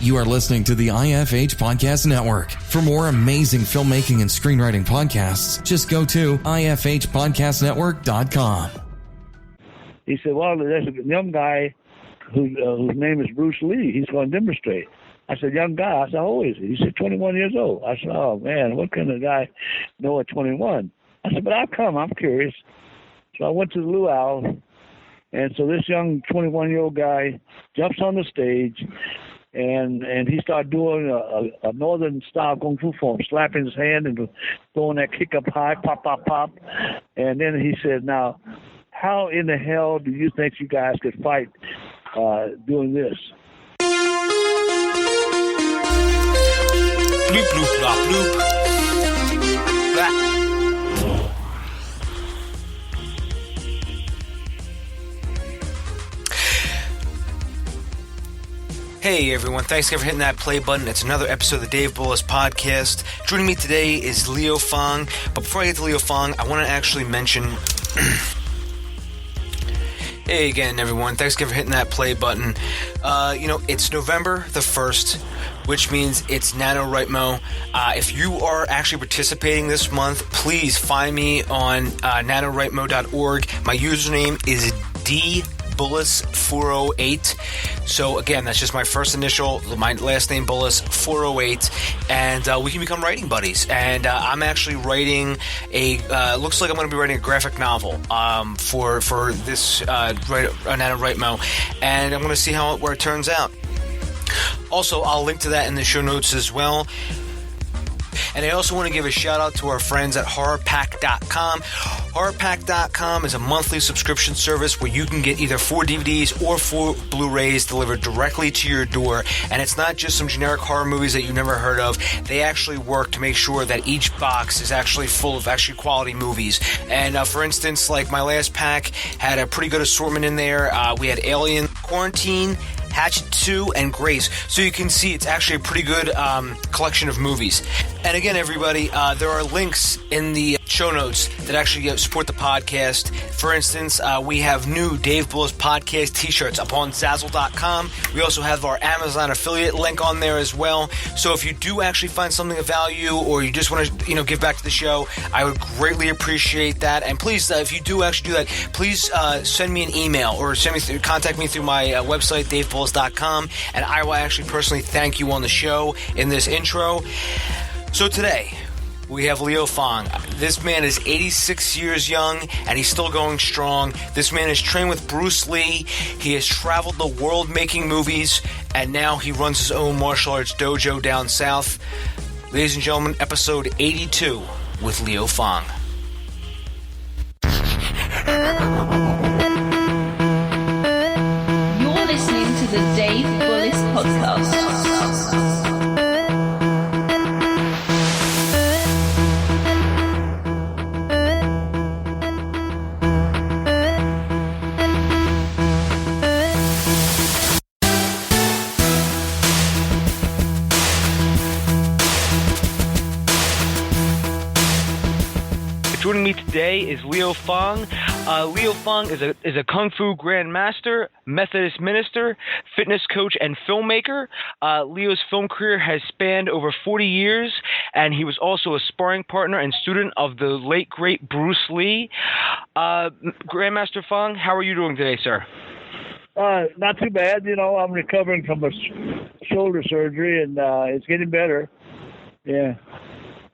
You are listening to the IFH Podcast Network. For more amazing filmmaking and screenwriting podcasts, just go to ifhpodcastnetwork.com. He said, well, there's a young guy whose name is Bruce Lee. He's going to demonstrate. I said, young guy? I said, how old is he? He said, 21 years old. I said, oh, man, what kind of guy know at 21? I said, but I'll come. I'm curious. So I went to the luau, and so this young 21-year-old guy jumps on the stage, and he started doing a northern-style kung fu form, slapping his hand and throwing that kick up high, pop, pop, pop. And then he said, now, how in the hell do you think you guys could fight doing this? Bloop, bloop, blop, bloop. Blah. Hey everyone, thanks again for hitting that play button. It's another episode of the Dave Bullis Podcast. Joining me today is Leo Fong. But before I get to Leo Fong, I want to actually mention... Hey again everyone, thanks again for hitting that play button. It's November the 1st, which means it's NaNoWriMo. If you are actually participating this month, please find me on nanowritemo.org. My username is dbullis408. So again, that's just my first initial, my last name Bullis 408, and we can become writing buddies. And I'm actually writing looks like I'm going to be writing a graphic novel for this NaNoWriMo, and I'm going to see where it turns out. Also, I'll link to that in the show notes as well. And I also want to give a shout out to our friends at HorrorPack.com. HorrorPack.com is a monthly subscription service where you can get either 4 DVDs or 4 Blu-rays delivered directly to your door. And it's not just some generic horror movies that you've never heard of. They actually work to make sure that each box is actually full of actually quality movies. And for instance, like my last pack had a pretty good assortment in there. We had Alien, Quarantine, Hatchet 2, and Grace. So you can see it's actually a pretty good collection of movies. And again, everybody, there are links in the show notes that actually support the podcast. For instance, we have new Dave Bullis Podcast t-shirts up on Zazzle.com. We also have our Amazon affiliate link on there as well. So if you do actually find something of value, or you just want to, give back to the show, I would greatly appreciate that. And please, if you do actually do that, please send me an email or contact me through my website, DaveBullis.com, and I will actually personally thank you on the show in this intro. So today, we have Leo Fong. This man is 86 years young, and he's still going strong. This man is trained with Bruce Lee. He has traveled the world making movies, and now he runs his own martial arts dojo down south. Ladies and gentlemen, episode 82 with Leo Fong. You're listening to the Dave Bullis Podcast. Joining me today is Leo Fong. Leo Fong is a Kung Fu grandmaster, Methodist Minister, fitness coach, and filmmaker. Leo's film career has spanned over 40 years, and he was also a sparring partner and student of the late, great Bruce Lee. Grandmaster Fong, how are you doing today, sir? Not too bad. I'm recovering from a shoulder surgery, and it's getting better. Yeah,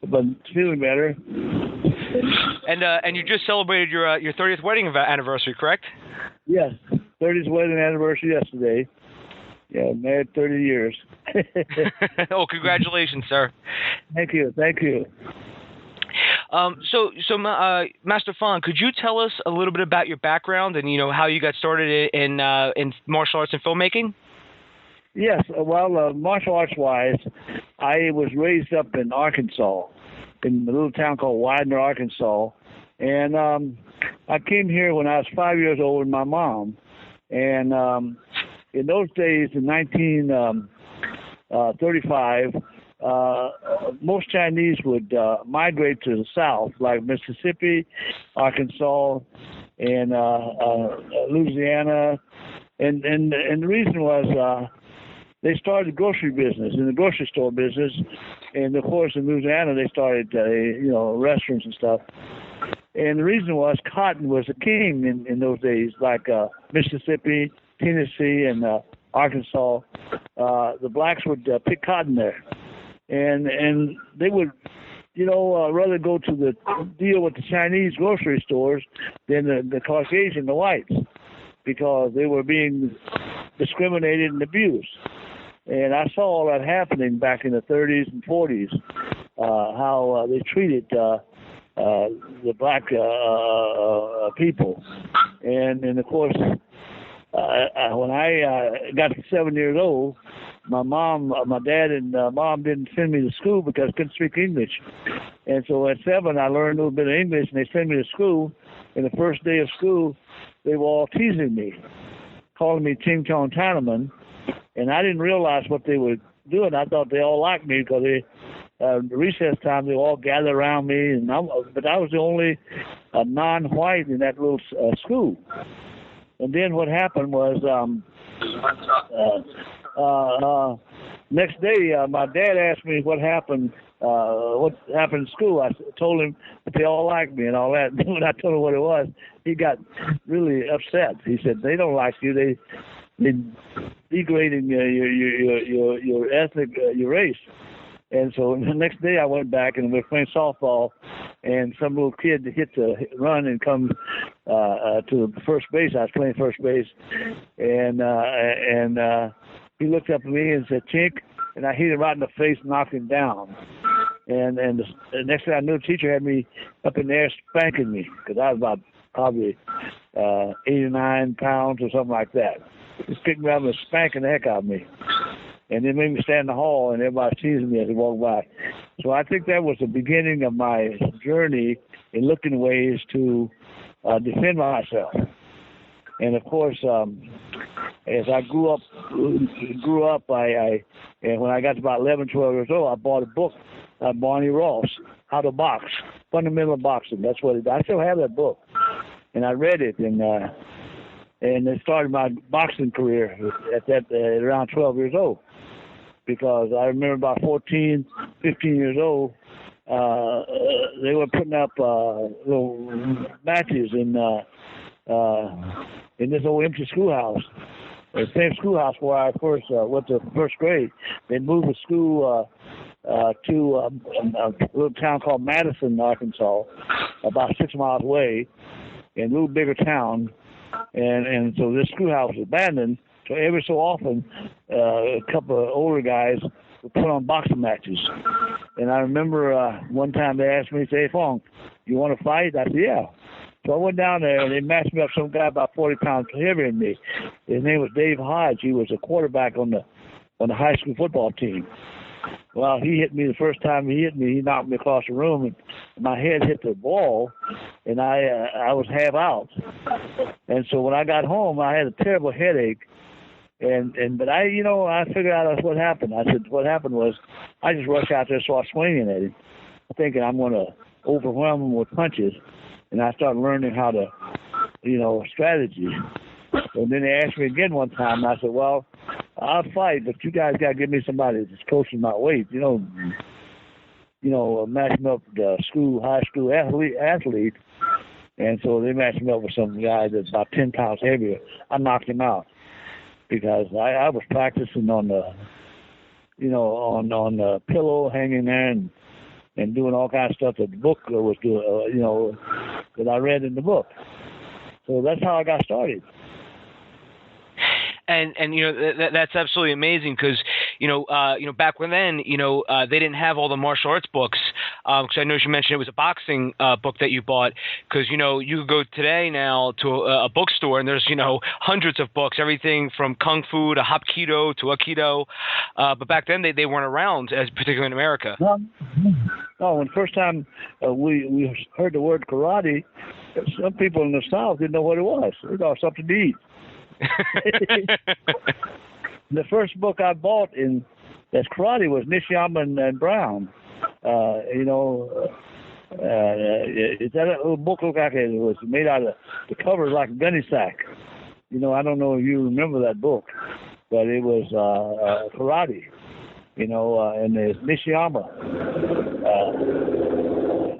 but feeling better. And you just celebrated your 30th wedding anniversary, correct? Yes, 30th wedding anniversary yesterday. Yeah, married 30 years. Oh, congratulations, sir. Thank you. So, Master Fong, could you tell us a little bit about your background and how you got started in martial arts and filmmaking? Yes. Well, martial arts wise, I was raised up in Arkansas, in a little town called Widener, Arkansas. And I came here when I was 5 years old with my mom. And in those days, in 1935, most Chinese would migrate to the south, like Mississippi, Arkansas, and Louisiana. And the reason was they started the grocery business, in the grocery store business. And, of course, in Louisiana, they started, restaurants and stuff. And the reason was cotton was a king in those days, like Mississippi, Tennessee, and Arkansas. The blacks would pick cotton there. And they would, rather go to the deal with the Chinese grocery stores than the Caucasian, the whites, because they were being discriminated and abused. And I saw all that happening back in the 30s and 40s, how they treated the black people. And of course, when I got to 7 years old, my dad and mom didn't send me to school because I couldn't speak English. And so at 7, I learned a little bit of English, and they sent me to school. And the first day of school, they were all teasing me, calling me Ching Chong Chinaman. And I didn't realize what they were doing. I thought they all liked me because recess time, they all gathered around me. But I was the only non-white in that little school. And then what happened was next day, my dad asked me what happened in school. I told him that they all liked me and all that. And when I told him what it was, he got really upset. He said, "They don't like you. They degrading your ethnic, your race." And so the next day I went back and we were playing softball, and some little kid hit the run and come to first base. I was playing first base, and he looked up at me and said, "Chink," and I hit him right in the face and knocked him down. And the next thing I knew, the teacher had me up in there spanking me because I was about probably 89 pounds or something like that. He picked me up and spanking the heck out of me. And they made me stand in the hall, and everybody teasing me as they walked by. So I think that was the beginning of my journey in looking ways to defend myself. And of course, as I grew up, and when I got to about 11, 12 years old, I bought a book by Barney Ross, How to Box, Fundamental Boxing. That's what I still have that book, and I read it, and it started my boxing career at around 12 years old. Because I remember about 14, 15 years old, they were putting up little matches in this old empty schoolhouse. The same schoolhouse where I first went to first grade. They moved the school to a little town called Madison, Arkansas, about 6 miles away, in a little bigger town. And so this schoolhouse was abandoned. So every so often, a couple of older guys would put on boxing matches. And I remember one time they asked me, "Hey, Fong, you want to fight?" I said, "Yeah." So I went down there, and they matched me up some guy about 40 pounds heavier than me. His name was Dave Hodge. He was a quarterback on the high school football team. Well, he hit me the first time he hit me. He knocked me across the room, and my head hit the wall, and I was half out. And so when I got home, I had a terrible headache. But I figured out what happened. I said, what happened was I just rushed out there and started swinging at him, thinking I'm going to overwhelm him with punches. And I started learning how to, strategy. And then they asked me again one time, and I said, "Well, I'll fight, but you guys got to give me somebody that's coaching my weight, matching up the high school athlete. And so they matched me up with some guy that's about 10 pounds heavier. I knocked him out. Because I was practicing on the pillow, hanging there and doing all kinds of stuff that the book was doing, that I read in the book. So that's how I got started. And that's absolutely amazing because back when then they didn't have all the martial arts books. Because I know you mentioned it was a boxing book that you bought. Because you could go today now to a bookstore and there's hundreds of books, everything from kung fu to hapkido to aikido. But back then they weren't around, as particularly in America. No, when the first time we heard the word karate, some people in the South didn't know what it was. They thought something to eat. The first book I bought that's karate was Nishiyama and Brown. It's that little book looked like it was made out of the cover like a gunny sack. I don't know if you remember that book. but it was karate, and the Nishiyama.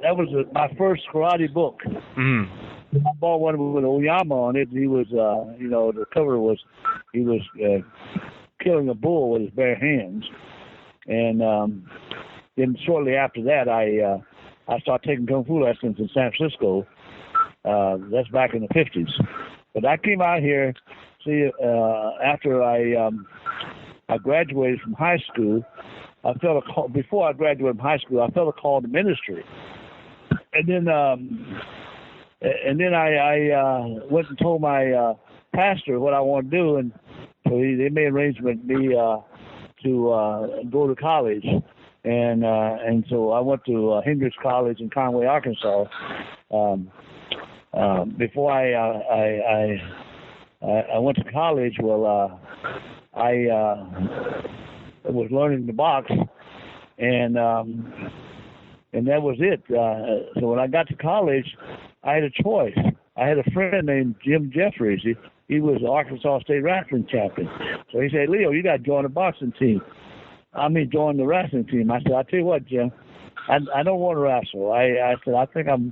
That was my first karate book. Mm. I bought one with Oyama on it. He was, the cover was, he was killing a bull with his bare hands. And then shortly after that, I started taking Kung Fu lessons in San Francisco. That's back in the 50s. But I came out here, after I graduated from high school. I felt a call, before I graduated from high school, I felt a call to ministry. And then I went and told my pastor what I wanted to do, and so they made arrangement with me to go to college, and so I went to Hendrix College in Conway, Arkansas. Before I went to college, I was learning to box, and that was it. So when I got to college, I had a choice. I had a friend named Jim Jeffries. He was the Arkansas State wrestling champion. So he said, "Leo, you got to join the boxing team." Join the wrestling team. I said, "I'll tell you what, Jim, I don't want to wrestle." I said, "I think I'm,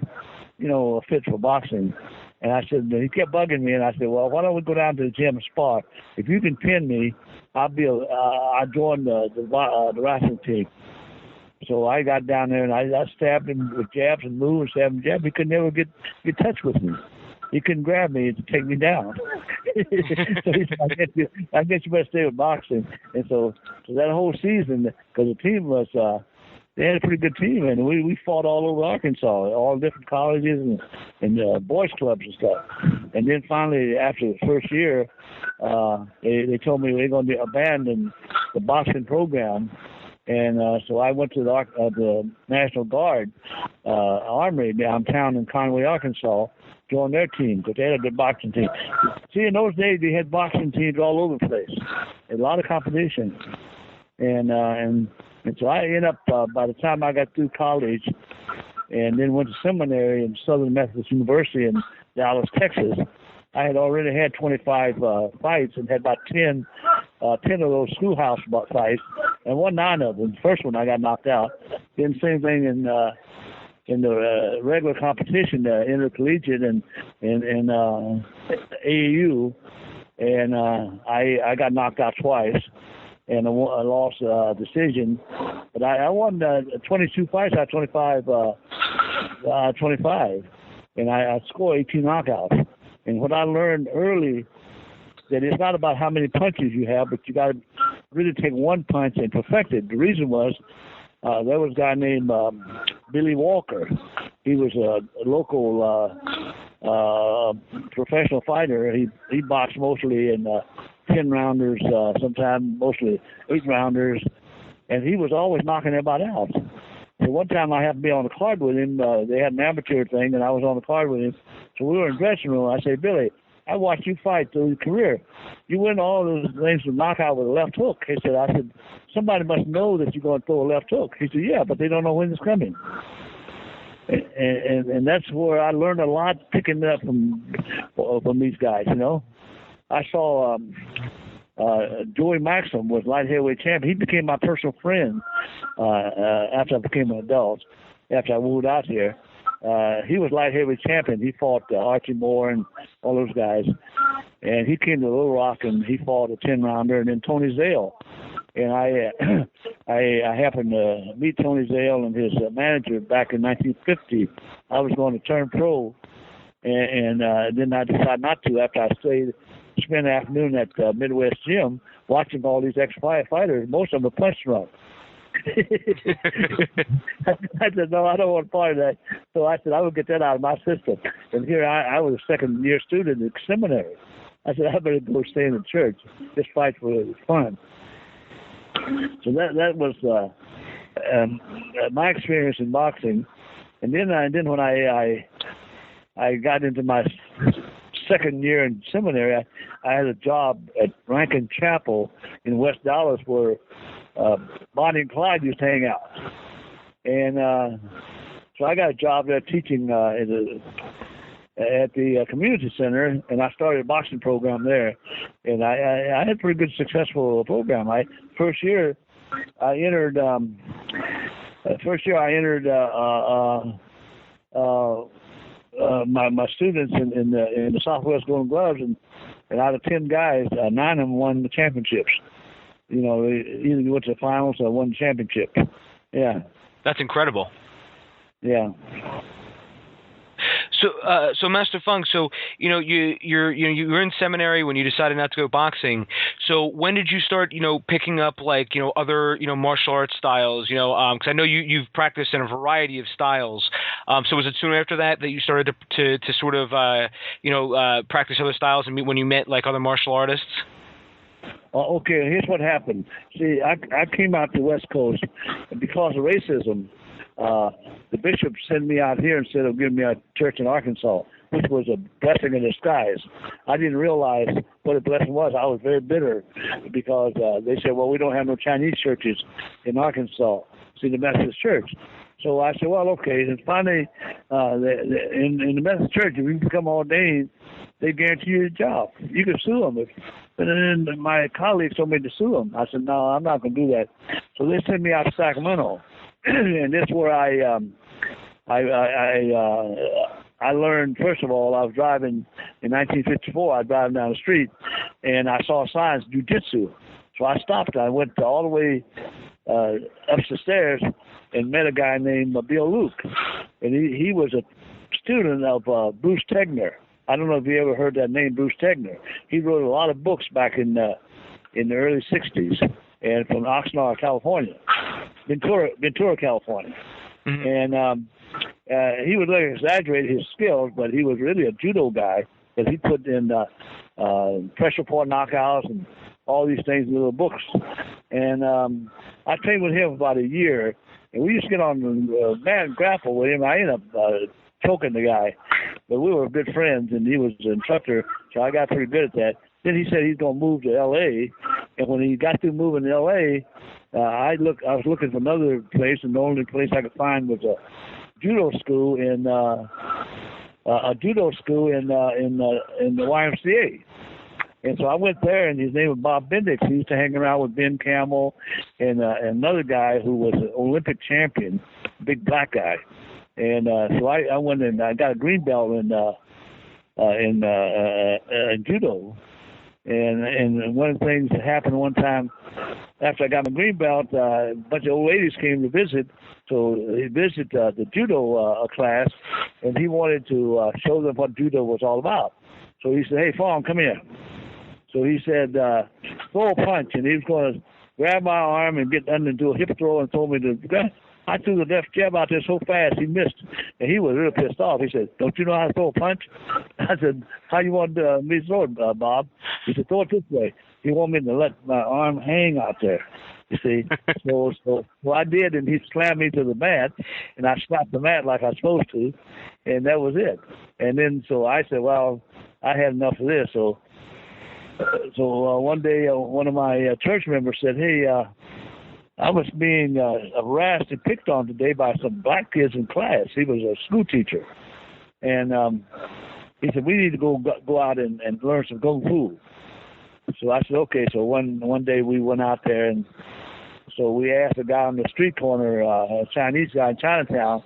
fit for boxing." And I said, he kept bugging me, and I said, "Well, why don't we go down to the gym and spar? If you can pin me, I'll join the wrestling team." So I got down there and I stabbed him with jabs and moves, stabbed him jabs. He could never get touch with me. He couldn't grab me to take me down. So he said, I guess you better stay with boxing. And so that whole season, because the team was, they had a pretty good team, and we fought all over Arkansas, all different colleges and boys clubs and stuff. And then finally, after the first year, they told me they're going to abandon the boxing program. And so I went to the National Guard Armory downtown in Conway, Arkansas, joined their team because they had a good boxing team. See, in those days, they had boxing teams all over the place. A lot of competition. And so I ended up, by the time I got through college and then went to seminary in Southern Methodist University in Dallas, Texas, I had already had 25 fights and had about 10 of those schoolhouse fights, and won 9 of them. The first one I got knocked out. Then same thing in the regular competition, intercollegiate and AAU, and I got knocked out twice, and I lost a decision. But I won 22 fights out of 25, and I scored 18 knockouts. And what I learned early, that it's not about how many punches you have, but you got to really take one punch and perfect it. The reason was there was a guy named Billy Walker. He was a local professional fighter. He boxed mostly in 10-rounders, sometimes mostly 8-rounders, and he was always knocking everybody out. So one time I happened to be on the card with him. They had an amateur thing, and I was on the card with him. So we were in the dressing room. I said, "Billy, I watched you fight through your career. You win all those things from knockout with a left hook." He said, "I said, somebody must know that you're going to throw a left hook." He said, "Yeah, but they don't know when it's coming." And that's where I learned a lot picking it up from these guys, I saw Joey Maxim was light heavyweight champion. He became my personal friend after I became an adult, after I moved out here. He was light heavyweight champion. He fought Archie Moore and all those guys. And he came to Little Rock and he fought a 10-rounder, and then Tony Zale. And I happened to meet Tony Zale and his manager back in 1950. I was going to turn pro, and then I decided not to after I spent the afternoon at Midwest Gym watching all these ex-fighters. Most of them are punch drunk. I said, "No, I don't want to part of that." So I said, "I will get that out of my system." And here I was a second-year student at seminary. I said, "I better go stay in the church. This fight was fun." So that was my experience in boxing. And then when I got into my second year in seminary, I had a job at Rankin Chapel in West Dallas where Bonnie and Clyde used to hang out. And so I got a job there teaching at the community center, and I started a boxing program there, and I had a pretty good successful program. First year I entered my students in the Southwest Golden Gloves, and out of 10 guys, 9 of them won the championships. You know, either went to the finals or won the championship. Yeah. That's incredible. Yeah. So Master Fong, so you were in seminary when you decided not to go boxing. So when did you start, picking up other martial arts styles? Because I know you've practiced in a variety of styles. So was it soon after that you started to sort of practice other styles and when you met other martial artists? Okay, here's what happened. See, I came out to the West Coast, and because of racism, the bishop sent me out here instead of giving me a church in Arkansas, which was a blessing in disguise. I didn't realize what a blessing was. I was very bitter because they said, well, we don't have no Chinese churches in Arkansas. See, the Methodist Church. So I said, well, okay. And finally, in the Methodist Church, if you become ordained, they guarantee you a job. You can sue them. But then my colleagues told me to sue them. I said, no, I'm not going to do that. So they sent me out to Sacramento. And that's where I learned. First of all, I was driving in 1954. I was driving down the street, and I saw signs jiu-jitsu. So I stopped. I went all the way up the stairs and met a guy named Bill Luke, and he was a student of Bruce Tegner. I don't know if you ever heard that name, Bruce Tegner. He wrote a lot of books back in the early '60s, and from Oxnard, California. Ventura, California. Mm-hmm. And he would exaggerate his skills, but he was really a judo guy because he put in pressure point knockouts and all these things in little books. And I trained with him for about a year, and we used to get on the man grapple with him. I ended up choking the guy, but we were good friends, and he was an instructor, so I got pretty good at that. Then he said he's going to move to L.A., and when he got through moving to L.A., I was looking for another place, and the only place I could find was a judo school in the YMCA. And so I went there, and his name was Bob Bendix. He used to hang around with Ben Campbell and another guy who was an Olympic champion, big black guy. And so I went and I got a green belt in judo. And one of the things that happened one time after I got my green belt, a bunch of old ladies came to visit. So he visited the judo class, and he wanted to show them what judo was all about. So he said, hey, Fong, come here. So he said, throw a punch, and he was going to grab my arm and get under and do a hip throw and told me to grab. I threw the left jab out there so fast he missed, and he was really pissed off. He said, don't you know how to throw a punch? I said, how you want me to throw it, Bob? He said, throw it this way. He wanted me to let my arm hang out there, you see. So I did, and he slammed me to the mat, and I slapped the mat like I was supposed to, and that was it. And then so I said, well, I had enough of this. So one day one of my church members said, hey, I was being harassed and picked on today by some black kids in class. He was a school teacher. And he said, we need to go out and learn some Kung Fu. So I said, okay. So one day we went out there, and so we asked a guy on the street corner, a Chinese guy in Chinatown,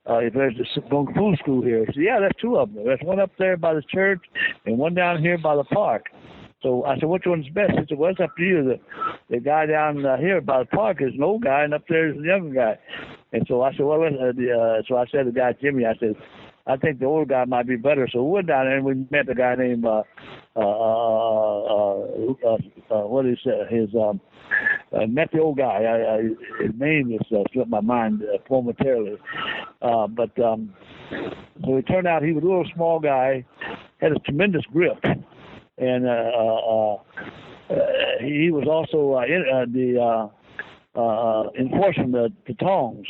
if there's a Kung Fu school here. He said, yeah, there's two of them. There's one up there by the church and one down here by the park. So I said, which one's best? He said, well, it's up to you. The guy down here by the park is an old guy, and up there is a younger guy. And so I said, well, so I said to the guy, Jimmy, I said, I think the old guy might be better. So we went down there, and we met a guy named, what is his, met the old guy. His name is slipped my mind momentarily. So it turned out he was a little small guy, had a tremendous grip. And he was also enforcing the tongs.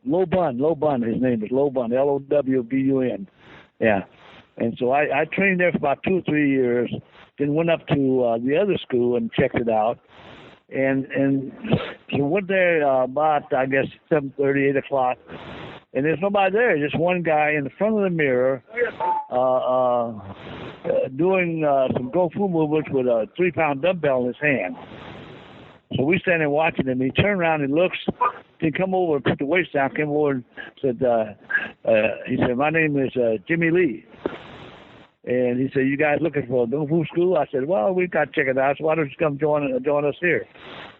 Lo Bun, his name is Lo Bun, Lowbun. Yeah. And so I trained there for about 2 or 3 years, then went up to the other school and checked it out. And so went there about, I guess, 7:30, 8 o'clock. and there's nobody there. Just one guy in the front of the mirror doing some Kung Fu movements with a 3-pound dumbbell in his hand. So we stand there watching him. He turned around and looks. He come over and put the weights down, came over and said, he said, my name is Jimmy Lee. And he said, you guys looking for a Kung Fu school? I said, well, we've got to check it out, so why don't you come join us here?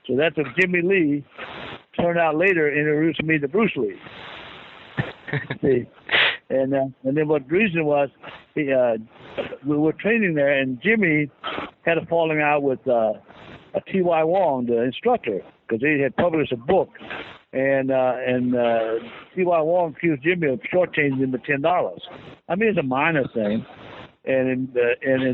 So that's what Jimmy Lee turned out later introduced me to Bruce Lee. See? And then what the reason was, we were training there, and Jimmy had a falling out with T.Y. Wong, the instructor, because he had published a book, and T.Y. Wong accused Jimmy of shortchanging him with $10. I mean, it's a minor thing, and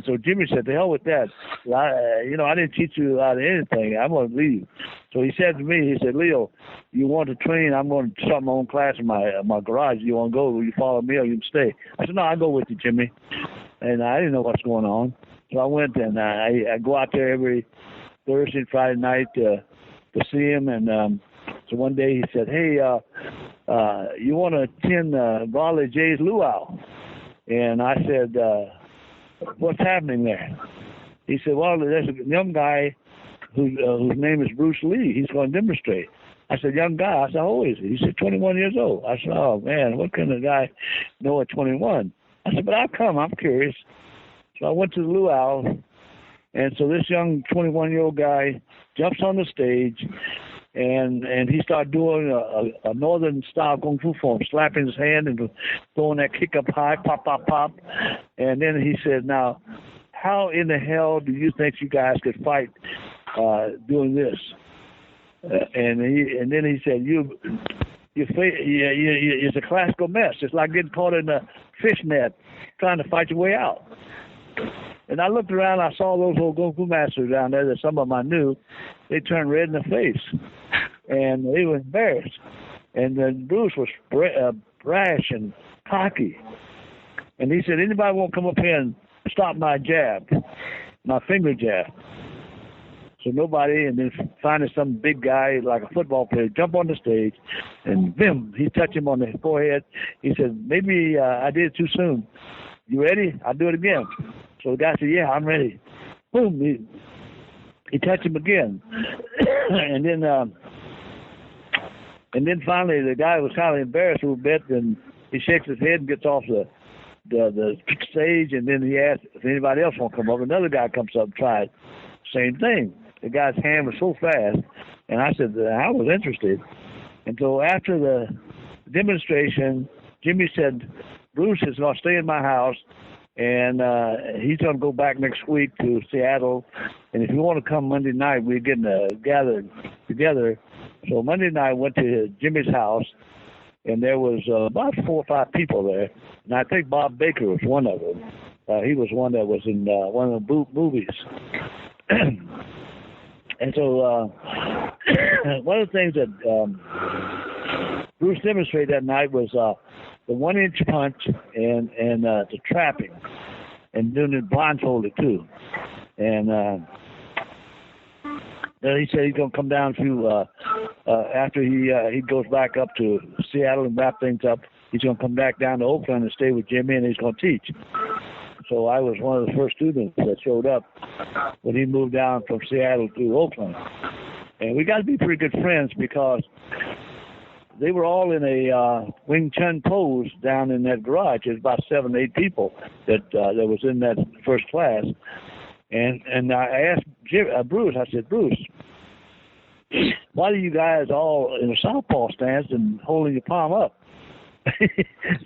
so Jimmy said, "To hell with that. I didn't teach you out of anything. I'm going to leave." So he said to me, he said, "Leo, you want to train? I'm going to start my own class in my garage. You want to go? Will you follow me or you can stay?" I said, "No, I'll go with you, Jimmy." And I didn't know what's going on, so I went and I go out there every Thursday and Friday night to see him, and so one day he said, "Hey, you want to attend Raleigh Jay's luau?" And I said, "What's happening there?" He said, "Well, there's a young guy whose name is Bruce Lee. He's going to demonstrate." I said, "Young guy?" I said, "How old is he?" He said, 21 years old. I said, "Oh, man, what kind of guy know at 21? I said, "But I'll come. I'm curious." So I went to the luau. And so this young 21-year-old guy jumps on the stage, and he started doing a northern-style Kung Fu form, slapping his hand and throwing that kick up high, pop, pop, pop. And then he said, "Now, how in the hell do you think you guys could fight doing this?" And then he said, it's a classical mess. It's like getting caught in a fish net trying to fight your way out. And I looked around, I saw those old Kung Fu masters down there that some of them I knew. They turned red in the face, and they were embarrassed. And then Bruce was brash and cocky. And he said, "Anybody won't come up here and stop my jab, my finger jab?" So nobody, and then finally some big guy, like a football player, jump on the stage, and bim, he touched him on the forehead. He said, "Maybe I did it too soon. You ready? I'll do it again." So the guy said, "Yeah, I'm ready." Boom, he touched him again. and then finally the guy was kind of embarrassed a little bit, and he shakes his head and gets off the stage, and then he asked if anybody else want to come up. Another guy comes up and tries. Same thing. The guy's hand was so fast, and I said I was interested. And so after the demonstration, Jimmy said, "Bruce is going to stay in my house, and he's going to go back next week to Seattle. And if you want to come Monday night, we're getting gathered together." So Monday night I went to Jimmy's house, and there was about 4 or 5 people there. And I think Bob Baker was one of them. He was one that was in one of the movies. And so one of the things that Bruce demonstrated that night was the 1-inch punch and the trapping, and doing it blindfolded too. And then he said he's going to come down to after he goes back up to Seattle and wrap things up. He's going to come back down to Oakland and stay with Jimmy, and he's going to teach. So I was one of the first students that showed up when he moved down from Seattle to Oakland. And we got to be pretty good friends because they were all in a Wing Chun pose down in that garage. There's about 7 or 8 people that was in that first class. And I asked Bruce, I said, "Bruce, why are you guys all in a southpaw stance and holding your palm up?"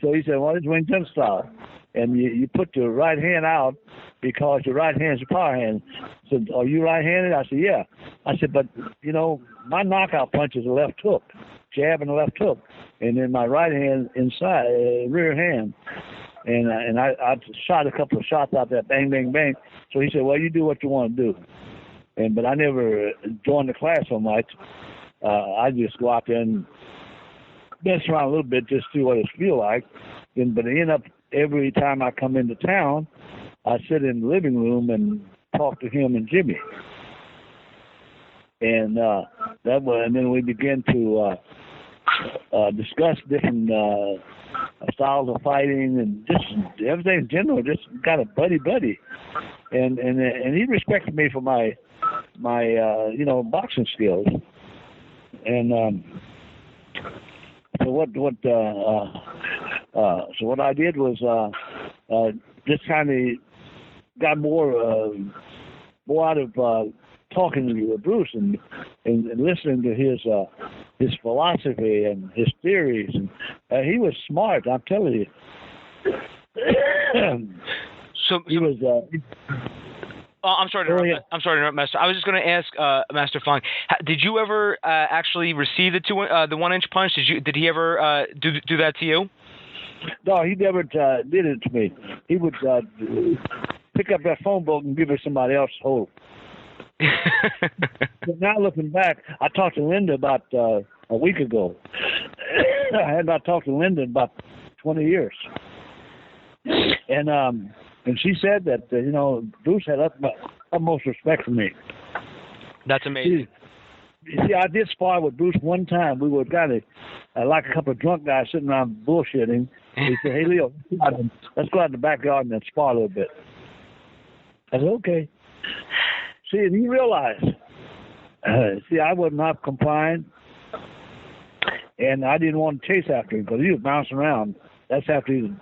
So he said, "Well, it's Wing Chun style. And you put your right hand out because your right hand is your power hand." I said, "Are you right-handed?" I said, "Yeah." I said, "But, my knockout punch is a left hook, jab and a left hook. And then my right hand inside, rear hand. And I shot a couple of shots out there, bang, bang, bang." So he said, "Well, you do what you want to do." But I never joined the class so much. I just go out there and mess around a little bit, just see what it feels like. But I end up, every time I come into town, I sit in the living room and talk to him and Jimmy. And and then we begin to discuss different styles of fighting and just everything in general. Just kind of buddy, and he respected me for my boxing skills. And so what I did was just kind of got more out of talking to Bruce and listening to his philosophy and his theories, and he was smart. I'm telling you. So he was. I'm sorry to interrupt, Master. I was just going to ask Master Fong, did you ever actually receive the 1-inch punch? Did he ever do that to you? No, he never did it to me. He would pick up that phone book and give it to somebody else to hold. But now looking back, I talked to Linda about a week ago. I had not talked to Linda in about 20 years. And she said that, Bruce had utmost respect for me. That's amazing. See, I did spar with Bruce one time. We were kind of like a couple of drunk guys sitting around bullshitting. He said, "Hey, Leo, let's go out in the backyard and spar a little bit." I said, "Okay." See, and he realized, I was not complying, and I didn't want to chase after him because he was bouncing around. That's after he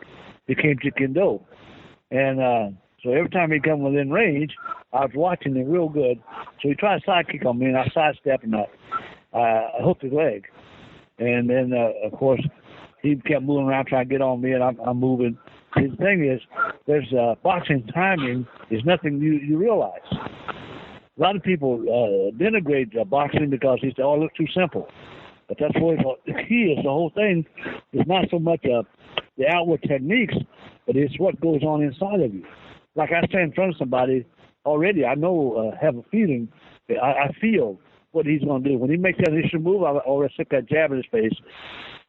became Chicken-Do. And so every time he come within range, I was watching him real good. So he tried to sidekick on me, and I sidestepped and I hooked his leg. And then, of course, he kept moving around trying to get on me, and I'm moving. The thing is, there's boxing timing is nothing you realize. A lot of people denigrate boxing because they say, "Oh, it looks too simple." But that's what the key is. The whole thing is not so much the outward techniques, but it's what goes on inside of you. Like I stand in front of somebody already, I know, have a feeling. I feel what he's going to do. When he makes that initial move, I already stick that jab in his face.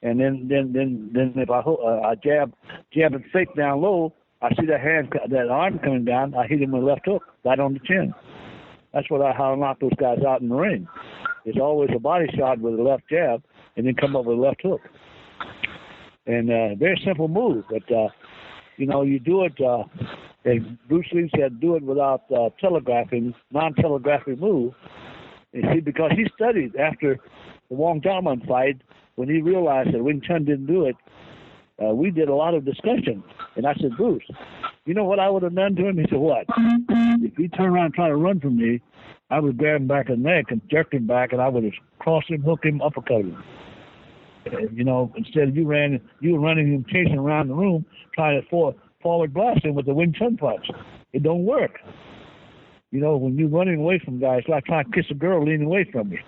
And then if I jab and fake down low, I see that arm coming down. I hit him with a left hook right on the chin. That's how I knock those guys out in the ring. It's always a body shot with a left jab, and then come up with a left hook. And very simple move, but you do it. And Bruce Lee said, do it without non-telegraphing move. And see, because he studied after the Wong Jaman fight, when he realized that Wing Chun didn't do it, we did a lot of discussion. And I said, "Bruce, you know what I would have done to him?" He said, "What?" "If he turned around and tried to run from me, I would grab him back in the neck and jerk him back, and I would have crossed him, hooked him, uppercut him. Instead of you were running him, chasing around the room, trying to forward blast him with the Wing Chun punch. It don't work. When you're running away from guys, it's like trying to kiss a girl leaning away from you."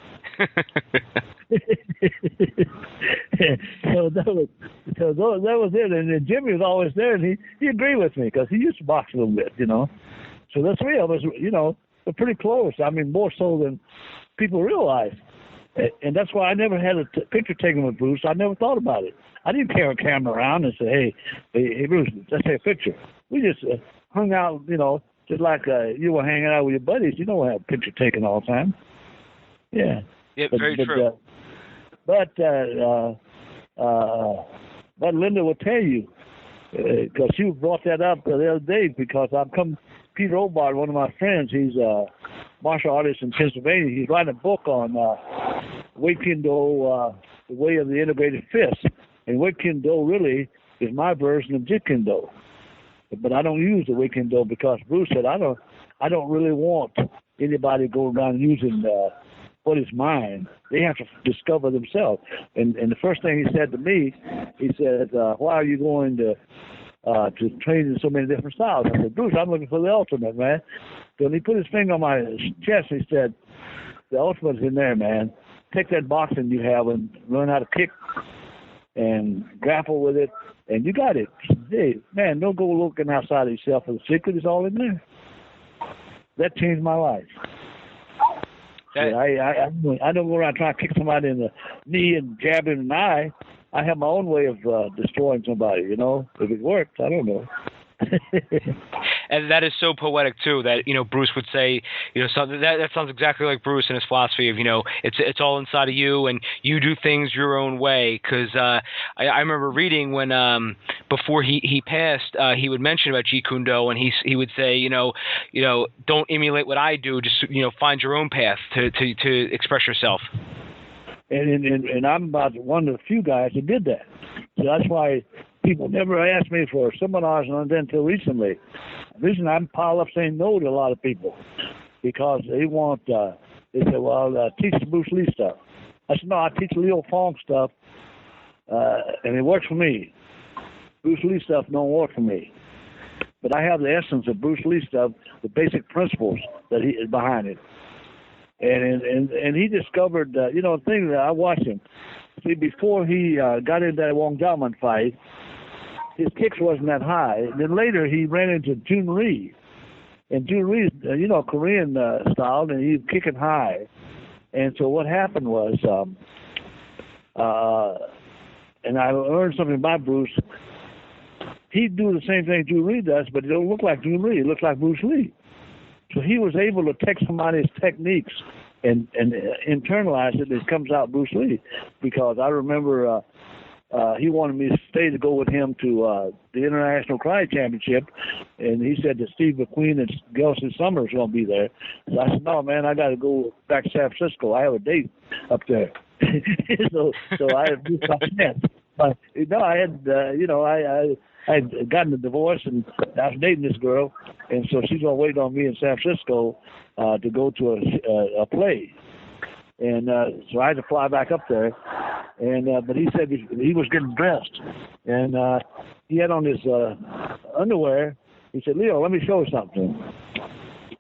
So that was it. And then Jimmy was always there, and he agreed with me because he used to box a little bit, So the three of us, were pretty close. I mean, more so than people realize. And that's why I never had a picture taken with Bruce. I never thought about it. I didn't carry a camera around and say, hey, Bruce, let's take a picture. We just hung out, just like you were hanging out with your buddies. You don't have a picture taken all the time. Yeah. Yeah, very true. But Linda will tell you, because she brought that up the other day, because Peter Obart, one of my friends, he's a martial artist in Pennsylvania. He's writing a book on Wade Kendo, the way of the integrated fist. And Wade Kendo really is my version of Jeet Kendo. But I don't use the Wade Kendo because Bruce said, I don't really want anybody going around using what is mine. They have to discover themselves. And the first thing he said to me, he said, "Why are you going to train in so many different styles?" I said, "Bruce, I'm looking for the ultimate, man." So he put his finger on my chest and he said, "The ultimate's in there, man. Take that boxing you have and learn how to kick and grapple with it, and you got it. Hey, man, don't go looking outside of yourself for the secret. It's all in there." That changed my life. I don't go around trying to kick somebody in the knee and jab him in the eye. I have my own way of destroying somebody, If it works, I don't know. and that is so poetic too. That Bruce would say, something that sounds exactly like Bruce and his philosophy of it's all inside of you, and you do things your own way. Because I remember reading when before he passed, he would mention about Jeet Kune Do, and he would say, don't emulate what I do, just find your own path to express yourself. And I'm about one of the few guys that did that. So that's why people never asked me for seminars until recently. The reason I'm piled up saying no to a lot of people, because they say, well, teach the Bruce Lee stuff. I said, no, I teach Leo Fong stuff, and it works for me. Bruce Lee stuff don't work for me. But I have the essence of Bruce Lee stuff, the basic principles that he is behind it. And he discovered, the thing that I watched him. See, before he got into that Wong Jaoman fight, his kicks wasn't that high. Then later he ran into Jun Rhee. And Jun Rhee's, Korean style, and he was kicking high. And so what happened was, and I learned something about Bruce. He'd do the same thing Jun Rhee does, but it don't look like Jun Rhee. It looks like Bruce Lee. So he was able to take somebody's techniques and internalize it, and it comes out Bruce Lee. Because I remember he wanted me to stay to go with him to the International Karate Championship, and he said that Steve McQueen and Gelson Summers going to be there. So I said, no, man, I got to go back to San Francisco. I have a date up there. so I had to do my chance. But I had I had gotten a divorce, and I was dating this girl, and so she's gonna wait on me in San Francisco to go to a play, and so I had to fly back up there, and but he said he was getting dressed, and he had on his underwear. He said, Leo, let me show you something.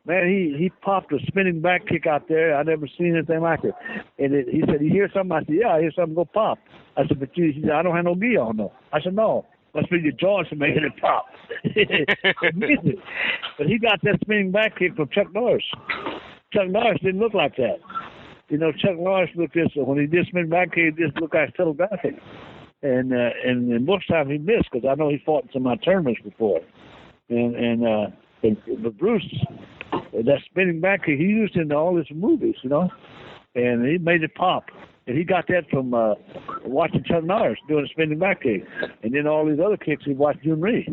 Man, he popped a spinning back kick out there. I never seen anything like it. And he said, you hear something? I said, yeah, I hear something go pop. I said, but he said, I don't have no gi on, though. I said, no. Must be your joints are making it pop. But he got that spinning back kick from Chuck Norris. Chuck Norris didn't look like that. Chuck Norris looked this, when he did spinning back kick, he just looked like telegraphic. And most times he missed, because I know he fought in some of my tournaments before. But Bruce, that spinning back kick, he used it in all his movies, and he made it pop. And he got that from watching Chuck Norris doing a spinning back kick. And then all these other kicks he watched Jun Rhee.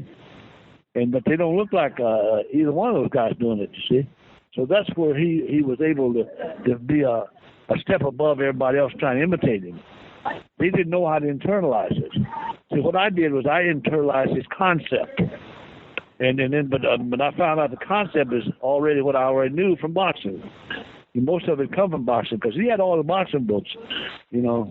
But they don't look like either one of those guys doing it, you see. So that's where he was able to be a step above everybody else trying to imitate him. They didn't know how to internalize it. See, what I did was I internalized his concept. But I found out the concept is already what I already knew from boxing. Most of it come from boxing, because he had all the boxing books, Yeah.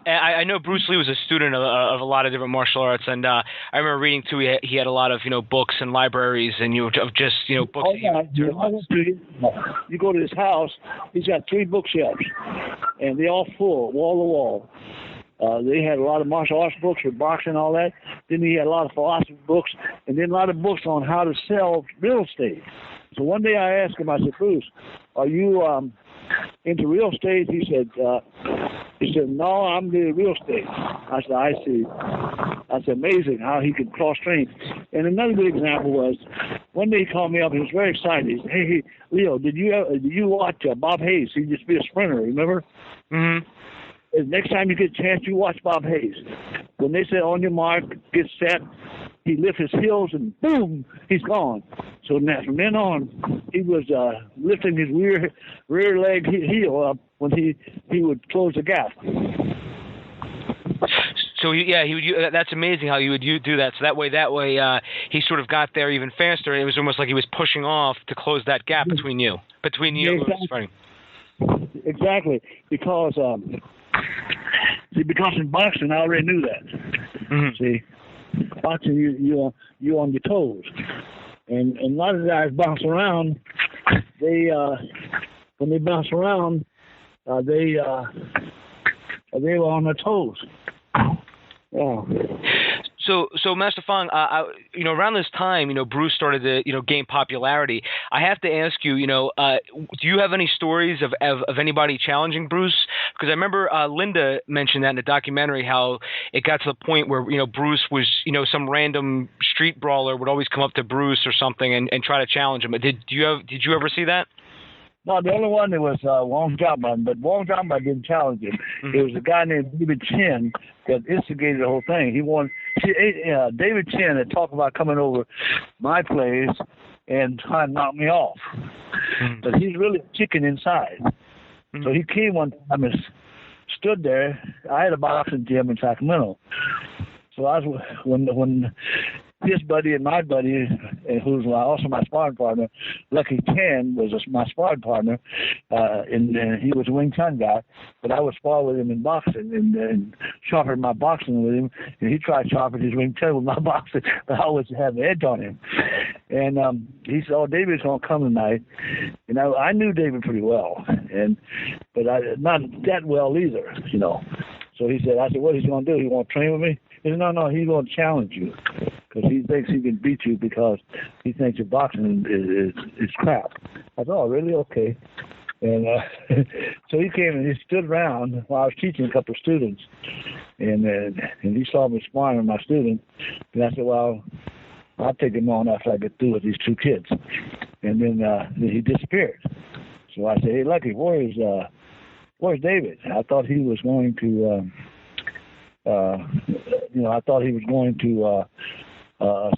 I know Bruce Lee was a student of a lot of different martial arts, and I remember reading too. He had a lot of books and libraries, and of just books. You go to his house, he's got 3 bookshelves, and they're all full, wall to wall. They had a lot of martial arts books with boxing and all that. Then he had a lot of philosophy books, and then a lot of books on how to sell real estate. So one day I asked him, I said, Bruce, are you into real estate? He said, no, I'm into real estate. I said, I see. I said, amazing how he could cross-train. And another good example was, one day he called me up, he was very excited. He said, hey, Leo, did you watch Bob Hayes? He used to be a sprinter, remember? Mm-hmm. Next time you get a chance, you watch Bob Hayes. When they say on your mark, get set, he lifts his heels and boom, he's gone. So now, from then on, he was lifting his rear leg heel up when he would close the gap. So he would. That's amazing how you would do that. So that way, he sort of got there even faster. It was almost like he was pushing off to close that gap between you. Exactly. Exactly, because in boxing, I already knew that. Mm-hmm. See, boxing, you on your toes, and a lot of the guys bounce around. They when they bounce around, they were on their toes. Yeah. So Master Fong, around this time, Bruce started to, gain popularity. I have to ask you, do you have any stories of anybody challenging Bruce? Because I remember Linda mentioned that in the documentary, how it got to the point where, Bruce was, some random street brawler would always come up to Bruce or something and try to challenge him. Did you ever see that? No, the only one that was Wong Jumban, but Wong Jumban didn't challenge him. Mm-hmm. It was a guy named David Chin that instigated the whole thing. David Chin had talked about coming over my place and trying to knock me off. Mm-hmm. But he's really chicken inside. Mm-hmm. So he came one time and stood there. I had a boxing gym in Sacramento. So I was when his buddy and my buddy, who's also my sparring partner, Lucky Chen, was my sparring partner, and he was a Wing Chun guy, but I would spar with him in boxing and sharpen my boxing with him, and he tried sharpening his Wing Chun with my boxing, but I always had the edge on him. And he said, "Oh, David's going to come tonight." And I knew David pretty well, but not that well either, So I said, what he's going to do? He want to train with me? He said, no, he's going to challenge you because he thinks he can beat you because he thinks your boxing is crap. I said, oh, really? Okay. And so he came and he stood around while I was teaching a couple of students, and he saw me sparring with my students, and I said, well, I'll take him on after I get through with these two kids. And then he disappeared. So I said, hey, Lucky, where's David? I thought he was going to,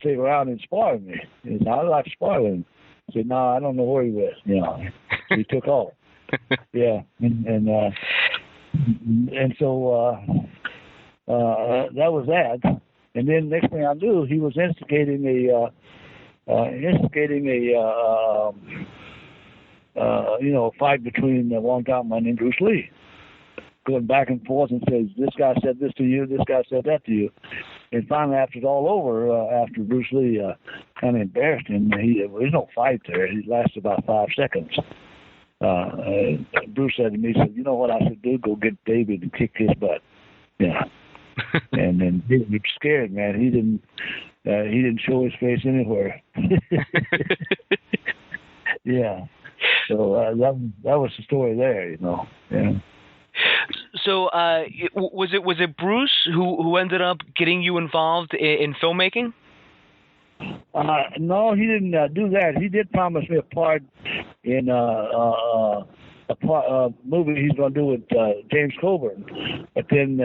stay around and spar with me. He said, I'd like to spar with him. I said, no, I don't know where he was. He took off. Yeah, and so that was that. And then next thing I knew, he was instigating a fight between Wong Jumban and Bruce Lee, going back and forth and says, this guy said this to you, this guy said that to you. And finally, after it's all over, after Bruce Lee kind of embarrassed him, there was no fight there. It lasted about 5 seconds. Bruce said to me, he said, you know what I should do? Go get David and kick his butt. Yeah. And then he was scared, man. He didn't show his face anywhere. Yeah. So that was the story there, Yeah. So was it Bruce who ended up getting you involved in filmmaking? No, he didn't do that. He did promise me a part in a movie he's going to do with James Coburn. But then,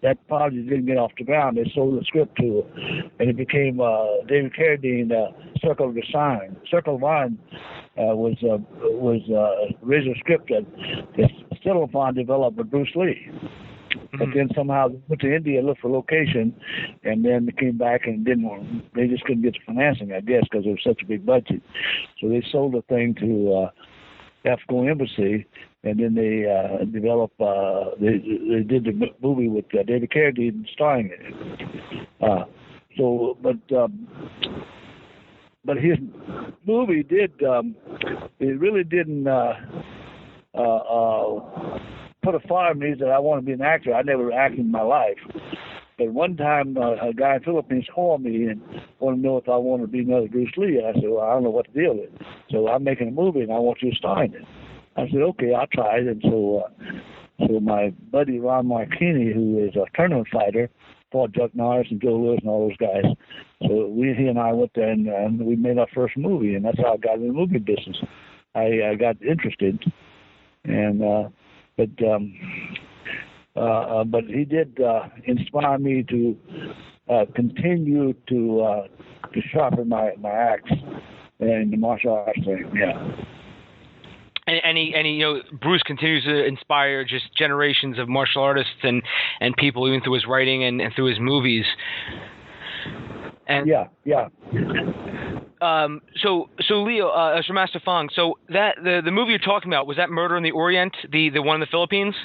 that project didn't get off the ground. They sold the script to him, and it became David Carradine, Circle of the Sign. Circle of Wine was original script that Fong developed with Bruce Lee. But then somehow they went to India, looked for location, and then they came back and they just couldn't get the financing, I guess, because it was such a big budget. So they sold the thing to Afghan Embassy, and then they developed, they did the movie with David Carradine starring in it. But his movie did, it really didn't put a fire in me that I want to be an actor. I never acted in my life. But one time, a guy in the Philippines called me and wanted to know if I wanted to be another Bruce Lee. And I said, well, I don't know what the deal is. So I'm making a movie, and I want you to star in it. I said, okay, I'll try it. And so my buddy Ron Marchini, who is a tournament fighter, fought Chuck Norris and Joe Lewis and all those guys. So he and I went there, and we made our first movie, and that's how I got in the movie business. I got interested, and but he did inspire me to continue to sharpen my axe and the martial arts thing. Yeah. And he Bruce continues to inspire just generations of martial artists and people, even through his writing and through his movies. And yeah. So Leo, so Master Fong, so that the movie you're talking about, was that Murder in the Orient, the one in the Philippines?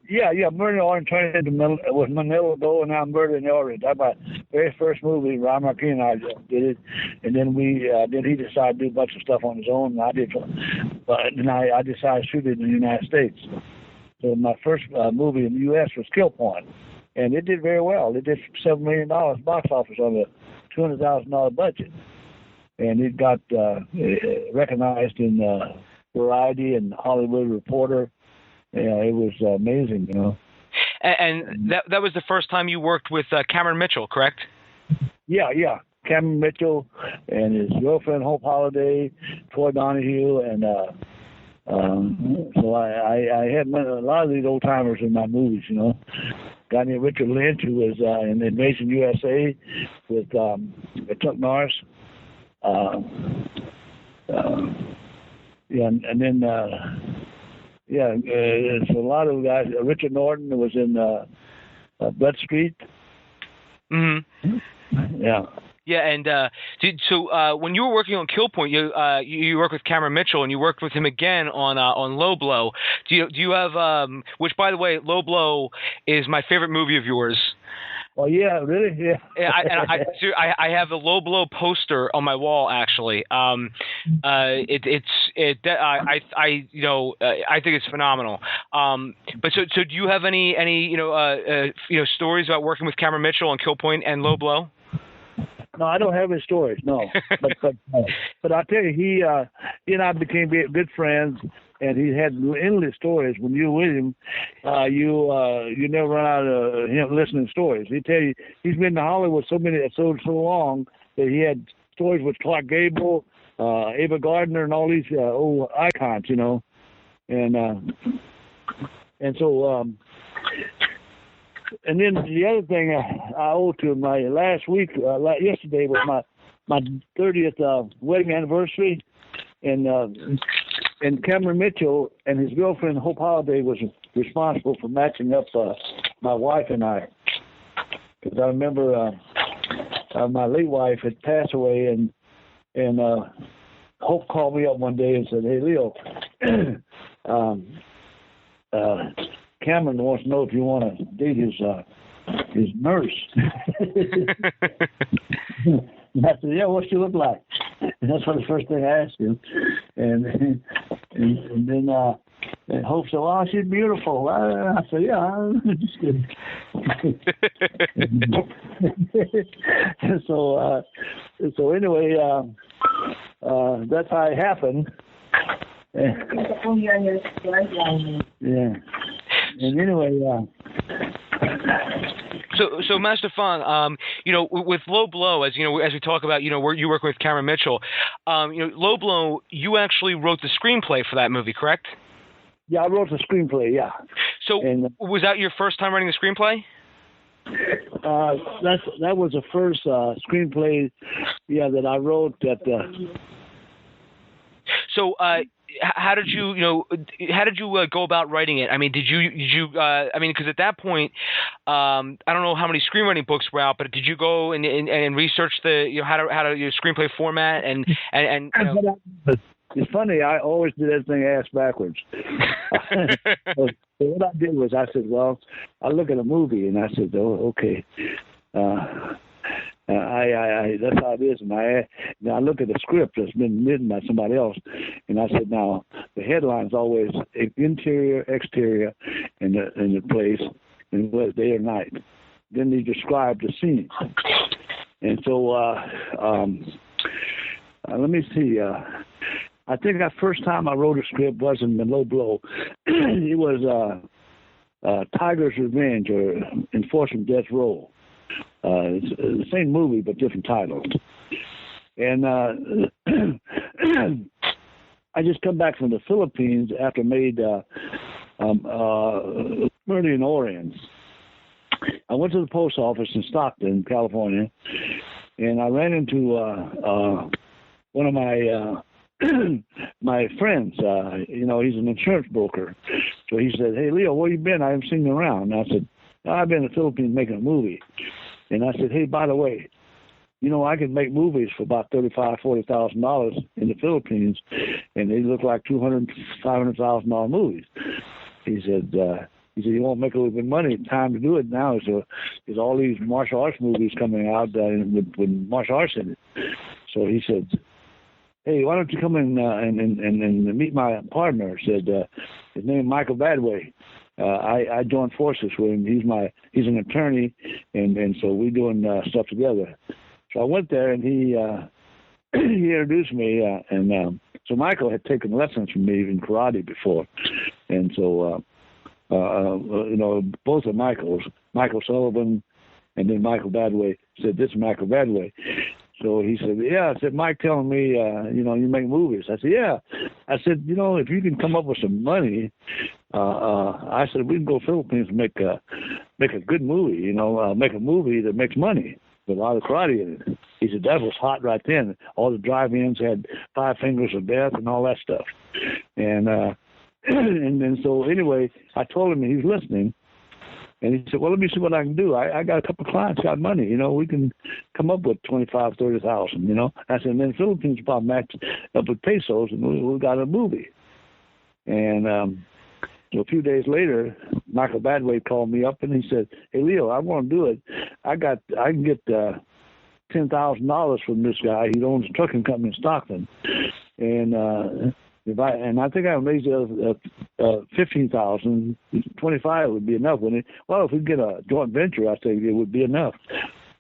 Yeah, Murder in the Orient turned into Manila Go, and now Murder in the Orient. That's my very first movie. Ron Marquis and I did it, and then then he decided to do a bunch of stuff on his own, and I did. But then I decided to shoot it in the United States. So my first movie in the U.S. was Killpoint, and it did very well. It did $7 million box office on a $200,000 budget, and it got recognized in Variety and Hollywood Reporter. Yeah, it was amazing, you know. And that was the first time you worked with Cameron Mitchell, correct? Yeah. Cameron Mitchell and his girlfriend Hope Holiday, Troy Donahue, and so I had a lot of these old timers in my movies, you know. Guy named Richard Lynch, who was in Invasion USA with Chuck Norris. And then it's a lot of guys. Richard Norton was in Blood Street. Mm-hmm. Yeah. Yeah, and so when you were working on Killpoint, you worked with Cameron Mitchell, and you worked with him again on Low Blow. Do you have which, by the way, Low Blow is my favorite movie of yours. Oh yeah, really? Yeah. I have the Low Blow poster on my wall, actually. I think it's phenomenal. But so do you have any stories about working with Cameron Mitchell on Killpoint and Low Blow? No, I don't have his stories. No, but I tell you, he and I became good friends, and he had endless stories. When you were with him, you never run out of him listening to stories. He tell you he's been to Hollywood so long that he had stories with Clark Gable, Ava Gardner, and all these old icons, you know, and so. And then the other thing I owe to my last week, yesterday was my 30th wedding anniversary, and Cameron Mitchell and his girlfriend Hope Holiday was responsible for matching up my wife and I, because I remember my late wife had passed away, and Hope called me up one day and said, "Hey Leo, Cameron wants to know if you want to date his nurse." And I said, "Yeah, what's she look like?" And that's what the first thing I asked him. And then Hope said, "Well, she's beautiful." I said, "Yeah, I'm just kidding." So anyway, that's how it happened. Yeah. And anyway, So Master Fong, with Low Blow, as we talk about, where you work with Cameron Mitchell, Low Blow, you actually wrote the screenplay for that movie, correct? Yeah, I wrote the screenplay. Yeah. So was that your first time writing the screenplay? That was the first screenplay, that I wrote. So. How did you go about writing it? I mean, did you because at that point, I don't know how many screenwriting books were out, but did you go and research how to your screenplay format and It's funny, I always did everything ass backwards. So what I did was I said, well, I look at a movie and I said, oh, okay. I that's how it is, and I look at the script that's been written by somebody else, and I said, now the headline's always interior, exterior, in the place, and whether day or night. Then they describe the scene, and so let me see. I think the first time I wrote a script wasn't the Low Blow. It was Tiger's Revenge or Enforcement Death Row. It's the same movie but different titles. And I just come back from the Philippines after I made Murder in Orient. I went to the post office in Stockton, California, and I ran into one of my my friends. He's an insurance broker. So he said, "Hey, Leo, where you been? I haven't seen you around." And I said, "I've been in the Philippines making a movie." And I said, "Hey, by the way, I can make movies for about $35,000-$40,000 in the Philippines, and they look like $200,000-$500,000 movies." He said, "You won't make a little bit of money. Time to do it now is all these martial arts movies coming out with martial arts in it." So he said, "Hey, why don't you come in and meet my partner?" Said his name is Michael Badway. I joined forces with him. He's an attorney, and so we doing stuff together. So I went there, and he introduced me, so Michael had taken lessons from me in karate before, and so both of Michael Sullivan, and then Michael Badway said, "This is Michael Badway." So he said, "Yeah." I said, "Mike telling me, you make movies." I said, "Yeah." I said, "If you can come up with some money, I said we can go to the Philippines and make a good movie. Make a movie that makes money with a lot of karate in it." He said that was hot right then. All the drive-ins had 5 Fingers of Death and all that stuff, and then so anyway, I told him, and he's listening. And he said, "Well, let me see what I can do. I got a couple of clients got money. We can come up with 25,000, 30,000. I said, and then the Philippines probably matched up with pesos, and we got a movie." And so a few days later, Michael Badway called me up, and he said, "Hey, Leo, I want to do it. I can get $10,000 from this guy. He owns a trucking company in Stockton, and I think I raised 15,000, 25 would be enough, wouldn't it? Well, if we get a joint venture, I think it would be enough."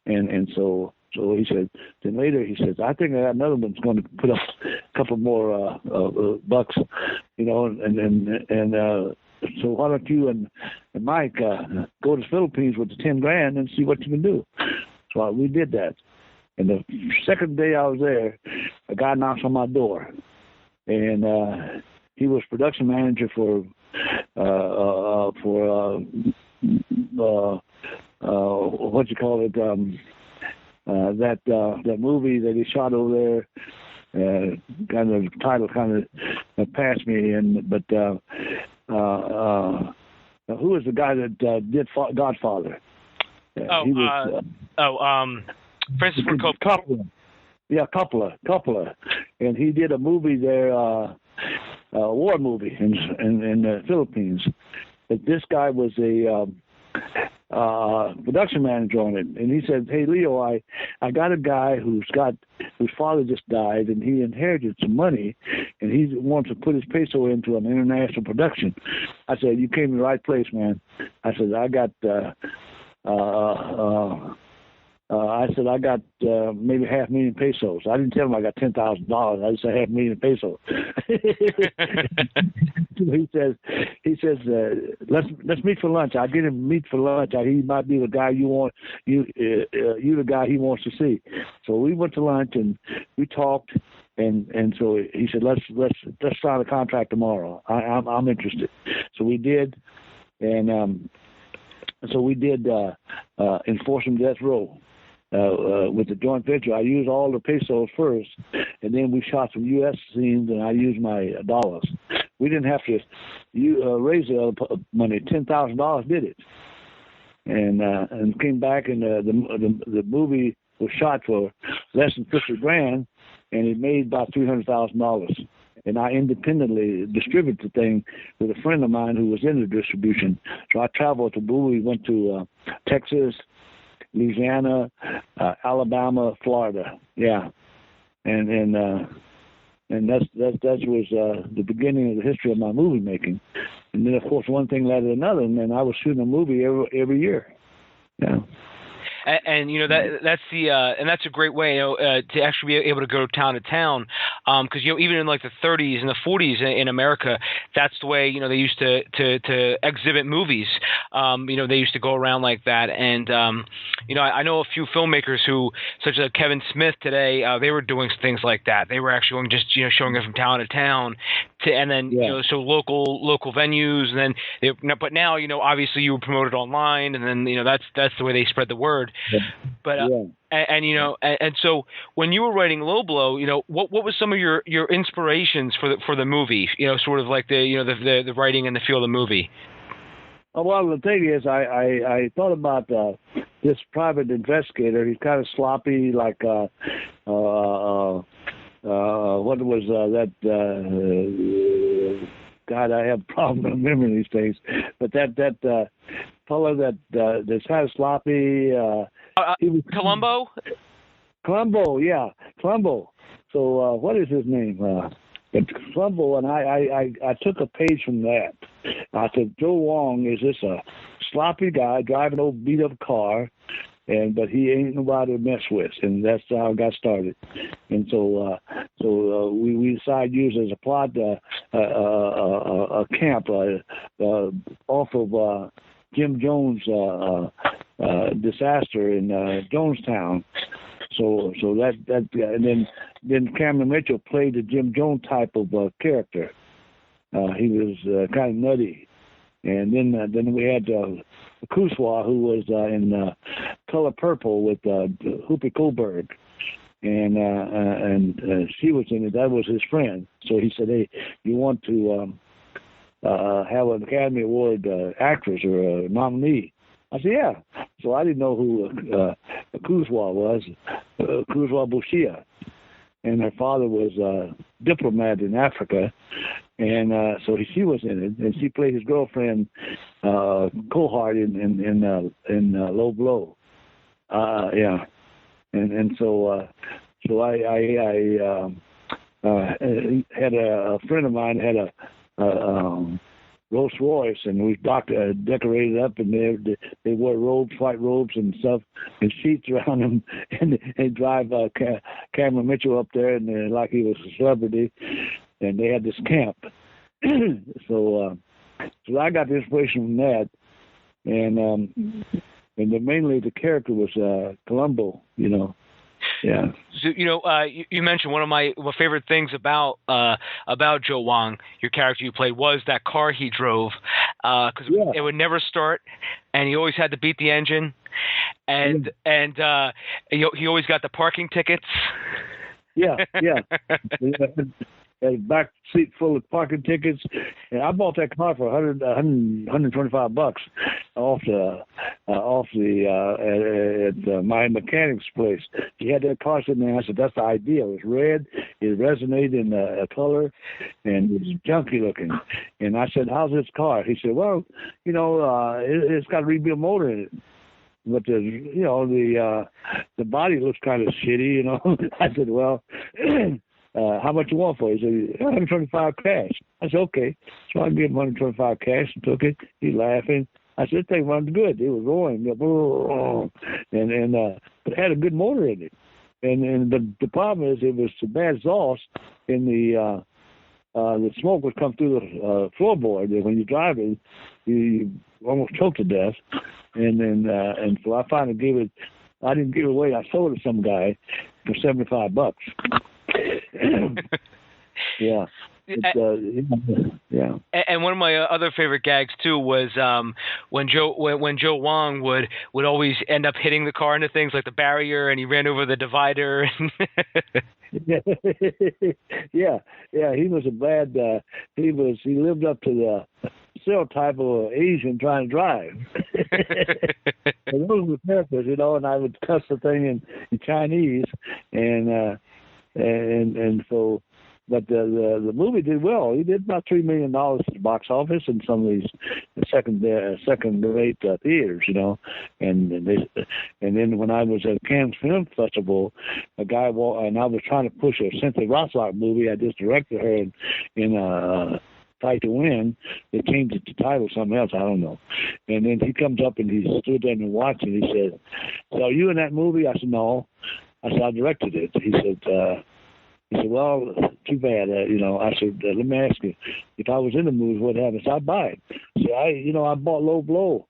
And so he said. Then later he says, "I think another one's going to put up a couple more bucks, and so why don't you and Mike go to the Philippines with the 10 grand and see what you can do?" So we did that. And the second day I was there, a guy knocks on my door. And he was production manager for what you call it, that movie that he shot over there. Kind of title kind of passed me, but who was the guy that did Godfather? Francis Ford Coppola. Yeah, Coppola, and he did a movie there, a war movie in the Philippines. But this guy was a production manager on it, and he said, "Hey, Leo, I got a guy whose father just died, and he inherited some money, and he wants to put his peso into an international production." I said, "You came to the right place, man." I said, "I got maybe 500,000 pesos. I didn't tell him I got $10,000. I just said 500,000 pesos." he says, let's meet for lunch. I'll get him to meet for lunch. He might be the guy you want. You the guy he wants to see. So we went to lunch and we talked. And so he said, let's sign a contract tomorrow. I'm interested. So we did, and so we did Enforcement Death Row. With the joint venture, I used all the pesos first, and then we shot some U.S. scenes, and I used my dollars. We didn't have to raise the other money. $10,000 did it, and came back, and the movie was shot for less than $50,000, and it made about $300,000. And I independently distributed the thing with a friend of mine who was in the distribution. So I traveled to movie, went to Texas, Louisiana, Alabama, Florida, yeah, and that was the beginning of the history of my movie making, and then of course one thing led to another, and then I was shooting a movie every year, yeah. And that's a great way to actually be able to go town to town, because even in like the 30s and the 40s in America, that's the way they used to exhibit movies. They used to go around like that, and I know a few filmmakers who, such as Kevin Smith today, they were doing things like that. They were actually just showing it from town to town, and then so local venues, and then but now obviously you were promoted online, and then that's the way they spread the word. But and so when you were writing Low Blow, what was some of your inspirations for the movie? Sort of like the writing and the feel of the movie. Well, the thing is, I thought about this private investigator. He's kind of sloppy, like what was that? God, I have a problem remembering these things. But that fellow that's kind of sloppy. He was Columbo. Columbo, yeah, Columbo. So what is his name? Columbo, and I took a page from that, I said, Joe Wong is just a sloppy guy driving an old beat-up car, but he ain't nobody to mess with, and that's how I got started. And so we decided to use as a plot a camp off of Jim Jones' disaster in Jonestown. So that and then Cameron Mitchell played the Jim Jones type of character. He was kind of nutty. And then we had Kuswa, who was in Color Purple with Whoopi Goldberg, and she was in it. That was his friend. So he said, "Hey, you want to have an Academy Award actress or a nominee?" I said, "Yeah." So I didn't know who Kuswa was, Kuswa Bushia, and her father was a diplomat in Africa. And so she was in it, and she played his girlfriend, Cohart in Low Blow. Yeah, and so I had a friend of mine had a Rolls Royce, and we decorated up, and they wore robes, white robes and stuff, and sheets around them, and they drive Cameron Mitchell up there, and like he was a celebrity. And they had this camp. So I got the inspiration from that. And then mainly the character was Columbo, you know. Yeah. So, you mentioned one of my favorite things about Joe Wong, your character you played, was that car he drove, because it would never start, and he always had to beat the engine, and he always got the parking tickets. Yeah. A back seat full of parking tickets, and I bought that car for $125 at my mechanic's place. He had that car sitting there. I said, "That's the idea." It was red. It resonated in a color, and it was junky looking. And I said, "How's this car?" He said, "Well, it's got a rebuilt motor in it. But the body looks kind of shitty, you know." I said, "Well, how much you want for it?" He said, $125 cash. I said, "Okay." So I gave him $125 cash and took it. He laughing. I said, "This thing runs good." It was roaring, and but it had a good motor in it. But the problem is it was the bad exhaust, and the smoke would come through the floorboard. And when you drive it, you almost choke to death. And so I finally gave it. I didn't give it away. I sold it to some guy for $75. Yeah. Yeah. And one of my other favorite gags too was when Joe Wong would always end up hitting the car into things like the barrier, and he ran over the divider. Yeah. He was a bad. He lived up to the stereotype of an Asian trying to drive. And those were characters, and I would cuss the thing in Chinese, and so. But the movie did well. He did about $3 million at the box office in some of these second-rate theaters, And then when I was at Cannes Film Festival, a guy and I was trying to push a Cynthia Rothrock movie. I just directed her in Fight to Win. They changed it to title something else. I don't know. And then he comes up and he stood there and watched, and he said, "So are you in that movie?" I said, "No." I said, "I directed it." He said, "Well, too bad." I said, "Let me ask you, if I was in the movie, what happens?" I'd buy it. So I bought Low Blow,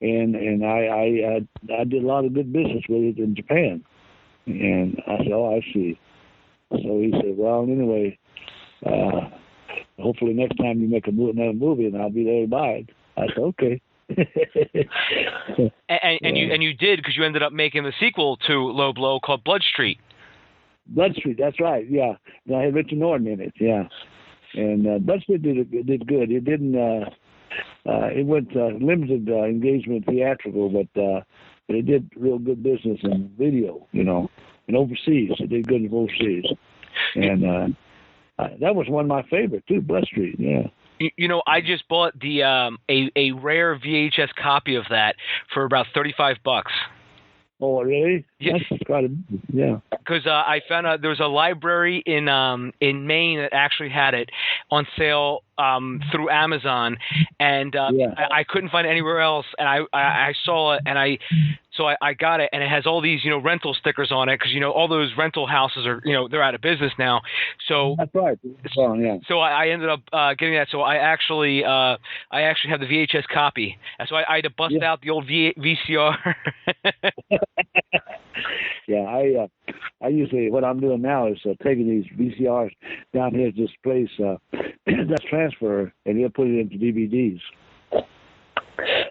and I did a lot of good business with it in Japan. And I said, "Oh, I see." So he said, "Well, anyway, hopefully next time you make another movie, and I'll be there to buy it." I said, "Okay." and you did, because you ended up making the sequel to Low Blow called Blood Street. Blood Street, that's right. Yeah, and I had Richard Norton in it. Yeah, and Blood Street did good. It didn't. It went limited engagement theatrical, but it did real good business in video. And overseas, it did good overseas, and that was one of my favorites too. Blood Street. Yeah. I just bought a rare VHS copy of that for about $35. Oh, really? Yeah. That's quite a, yeah. Because I found out there was a library in Maine that actually had it on sale through Amazon, and I couldn't find it anywhere else. And I saw it, and I got it, and it has all these rental stickers on it because all those rental houses are they're out of business now. So that's right. Yeah. So I ended up getting that. So I actually have the VHS copy. So I had to bust out the old VCR. Yeah, I usually, what I'm doing now is taking these VCRs down here to this place that's transfer, and they'll put it into DVDs.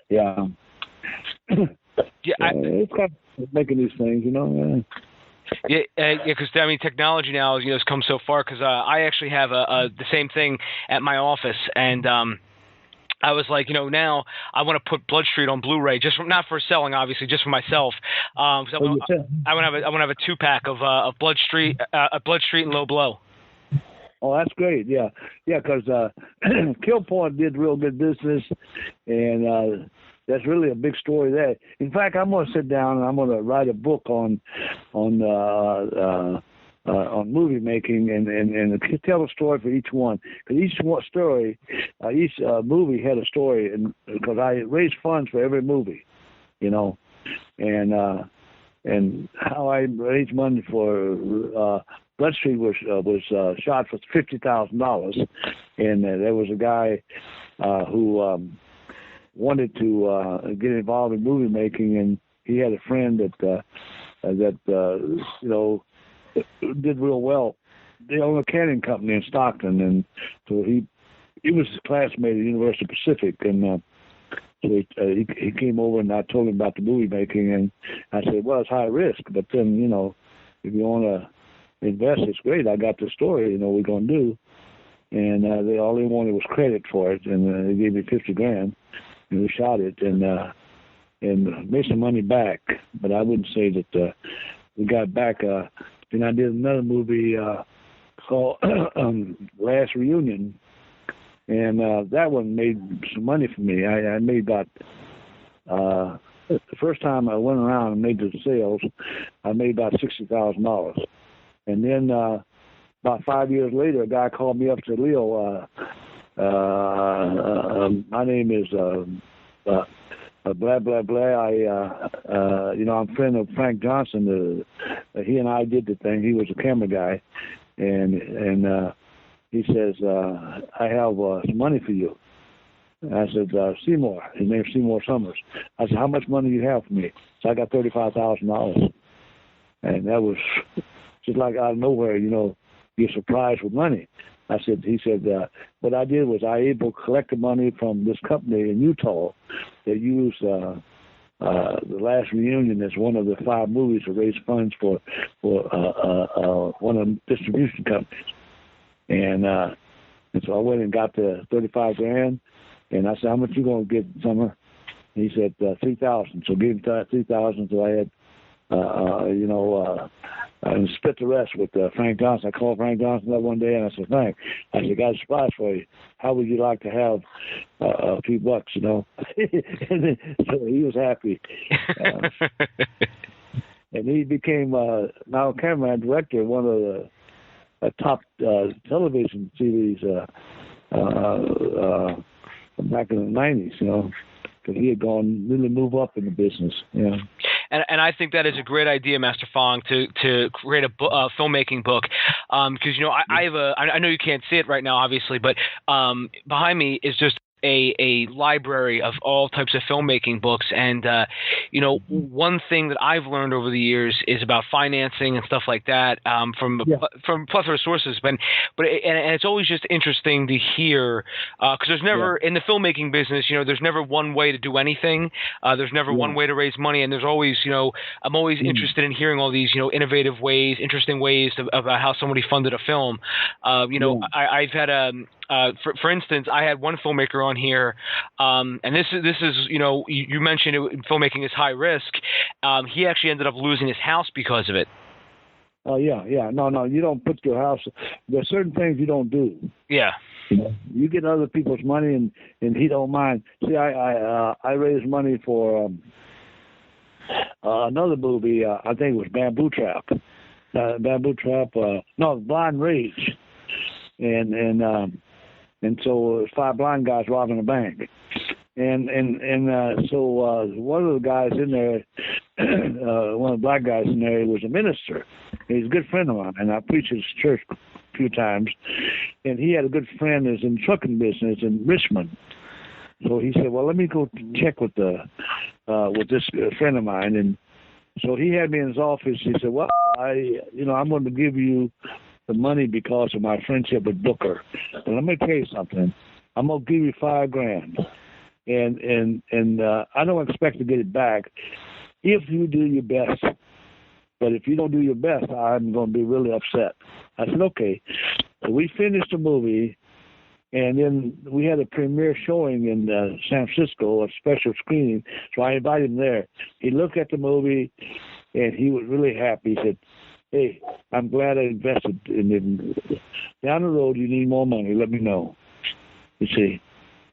Yeah. It's kind of making these things, Yeah, because technology now has come so far. Because I actually have the same thing at my office, and I was like, now I want to put Blood Street on Blu-ray, not for selling, obviously, just for myself. So I want to have a 2-pack of Blood Street and Low Blow. Oh, that's great. Yeah, because Killpoint did real good business, and that's really a big story there. In fact, I'm going to sit down and I'm going to write a book on movie making and tell a story for each one. Because each movie had a story, and because I raised funds for every movie, and how I raised money for Blood Street was shot for $50,000, and there was a guy who wanted to get involved in movie making, and he had a friend that did real well. They own a canning company in Stockton, and so he was his classmate at the University of Pacific, and so he came over, and I told him about the movie making, and I said, well, it's high risk, but then if you want to invest, it's great. I got the story, we're going to do, and all they wanted was credit for it, and they gave me $50,000, and we shot it, and made some money back, but I wouldn't say that we got back. And I did another movie called Last Reunion, and that one made some money for me. I made about the first time I went around and made the sales, I made about $60,000, and then about 5 years later, a guy called me up to Leo. My name is blah blah blah. I'm friend of Frank Johnson. He and I did the thing. He was a camera guy, and he says, I have some money for you. And I said, Seymour. His name's Seymour Summers. I said, how much money do you have for me? So I got $35,000, and that was just like out of nowhere. You're surprised with money. He said, what I did was I able to collect the money from this company in Utah that used The Last Reunion as one of the 5 movies to raise funds for one of the distribution companies. And so I went and got the $35,000, and I said, how much you going to get, Summer? And he said, $3,000. So gave him $3,000, so I had, and split the rest with Frank Johnson. I called Frank Johnson that one day, and I said, Frank, got a surprise for you. How would you like to have a few bucks, and then, so he was happy. And he became now cameraman director of one of the top television series back in the 90s, because he had gone really move up in the business. Yeah. And I think that is a great idea, Master Fong, to create a filmmaking book, because I have I know you can't see it right now, obviously, but behind me is just a library of all types of filmmaking books, and one thing that I've learned over the years is about financing and stuff like that from plethora of sources. But it's always just interesting to hear because there's never in the filmmaking business, there's never one way to do anything. There's never one way to raise money, and there's always I'm always interested in hearing all these innovative ways, interesting ways about how somebody funded a film. I've had for instance, I had one filmmaker on here, and this is you mentioned filmmaking is high risk. He actually ended up losing his house because of it. Oh yeah. No, you don't put your house. There's certain things you don't do. Yeah. You get other people's money, and he don't mind. See, I raised money for another movie. I think it was Bamboo Trap. Blind Rage, and so it was 5 blind guys robbing a bank, so one of the guys in there, one of the black guys in there, was a minister. He's a good friend of mine, and I preached at his church a few times. And he had a good friend that's in the trucking business in Richmond. So he said, "Well, let me go check with this friend of mine." And so he had me in his office. He said, "Well, I'm going to give you the money because of my friendship with Booker. And let me tell you something. I'm going to give you $5,000, and I don't expect to get it back if you do your best. But if you don't do your best, I'm going to be really upset." I said, "Okay." So we finished the movie, and then we had a premiere showing in San Francisco, a special screening. So I invited him there. He looked at the movie, and he was really happy. He said, "Hey, I'm glad I invested in it. Down the road, you need more money. Let me know." You see,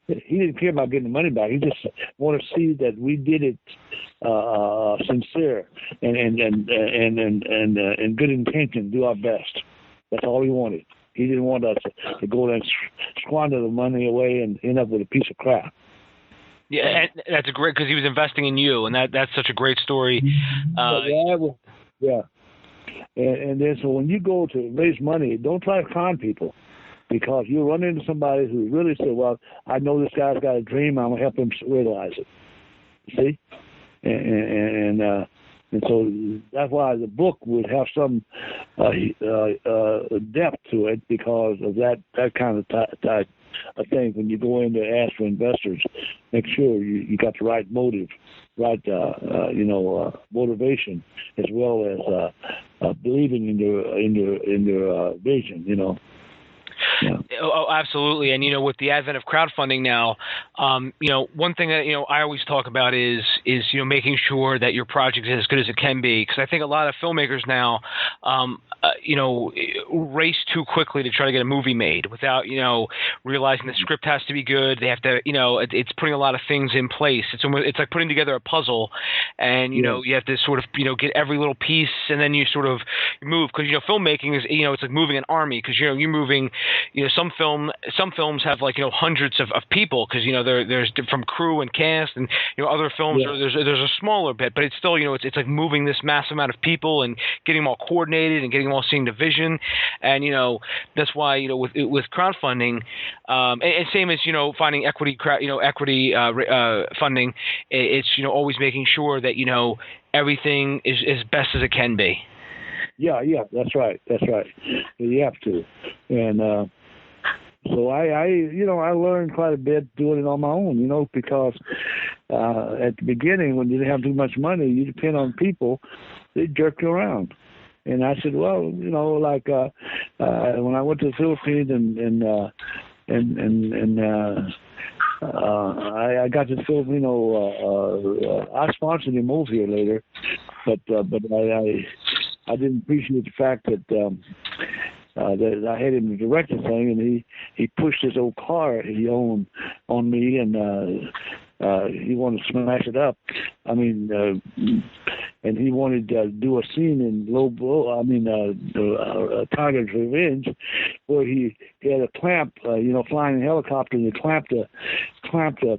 he didn't care about getting the money back. He just wanted to see that we did it sincere and good intention, do our best. That's all he wanted. He didn't want us to go there and squander the money away and end up with a piece of crap. Yeah, and that's a great, because he was investing in you, and that's such a great story. Yeah. And then so when you go to raise money, don't try to con people, because you run into somebody who really said, "Well, I know this guy's got a dream. I'm gonna help him realize it." See, and so that's why the book would have some depth to it, because of that kind of type of thing. When you go in to ask for investors, make sure you got the right motive, right motivation, as well as believing in your vision. Yeah. Oh, absolutely. And, with the advent of crowdfunding now, one thing that, I always talk about is making sure that your project is as good as it can be. Because I think a lot of filmmakers now, race too quickly to try to get a movie made without, realizing the script has to be good. They have to, it's putting a lot of things in place. It's like putting together a puzzle, and, you have to sort of, get every little piece, and then you sort of move. Because, filmmaking is, it's like moving an army, because, you're moving. Some films have hundreds of people, because there's from crew and cast, and other films there's a smaller bit, but it's still it's like moving this massive amount of people and getting them all coordinated and getting them all seeing the vision, and that's why with crowdfunding, and same as finding equity funding, it's always making sure that everything is as best as it can be. Yeah, that's right. You have to, and so I learned quite a bit doing it on my own, because at the beginning, when you didn't have too much money, you depend on people. They jerk you around, and I said, well, when I went to the Philippines I got to film, I sponsored him over here later, but I didn't appreciate the fact that I had him direct the thing, and he pushed his old car he owned on me, and he wanted to smash it up. And he wanted to do a scene in Tiger's Revenge, where he had a clamp, flying a helicopter, and he clamped a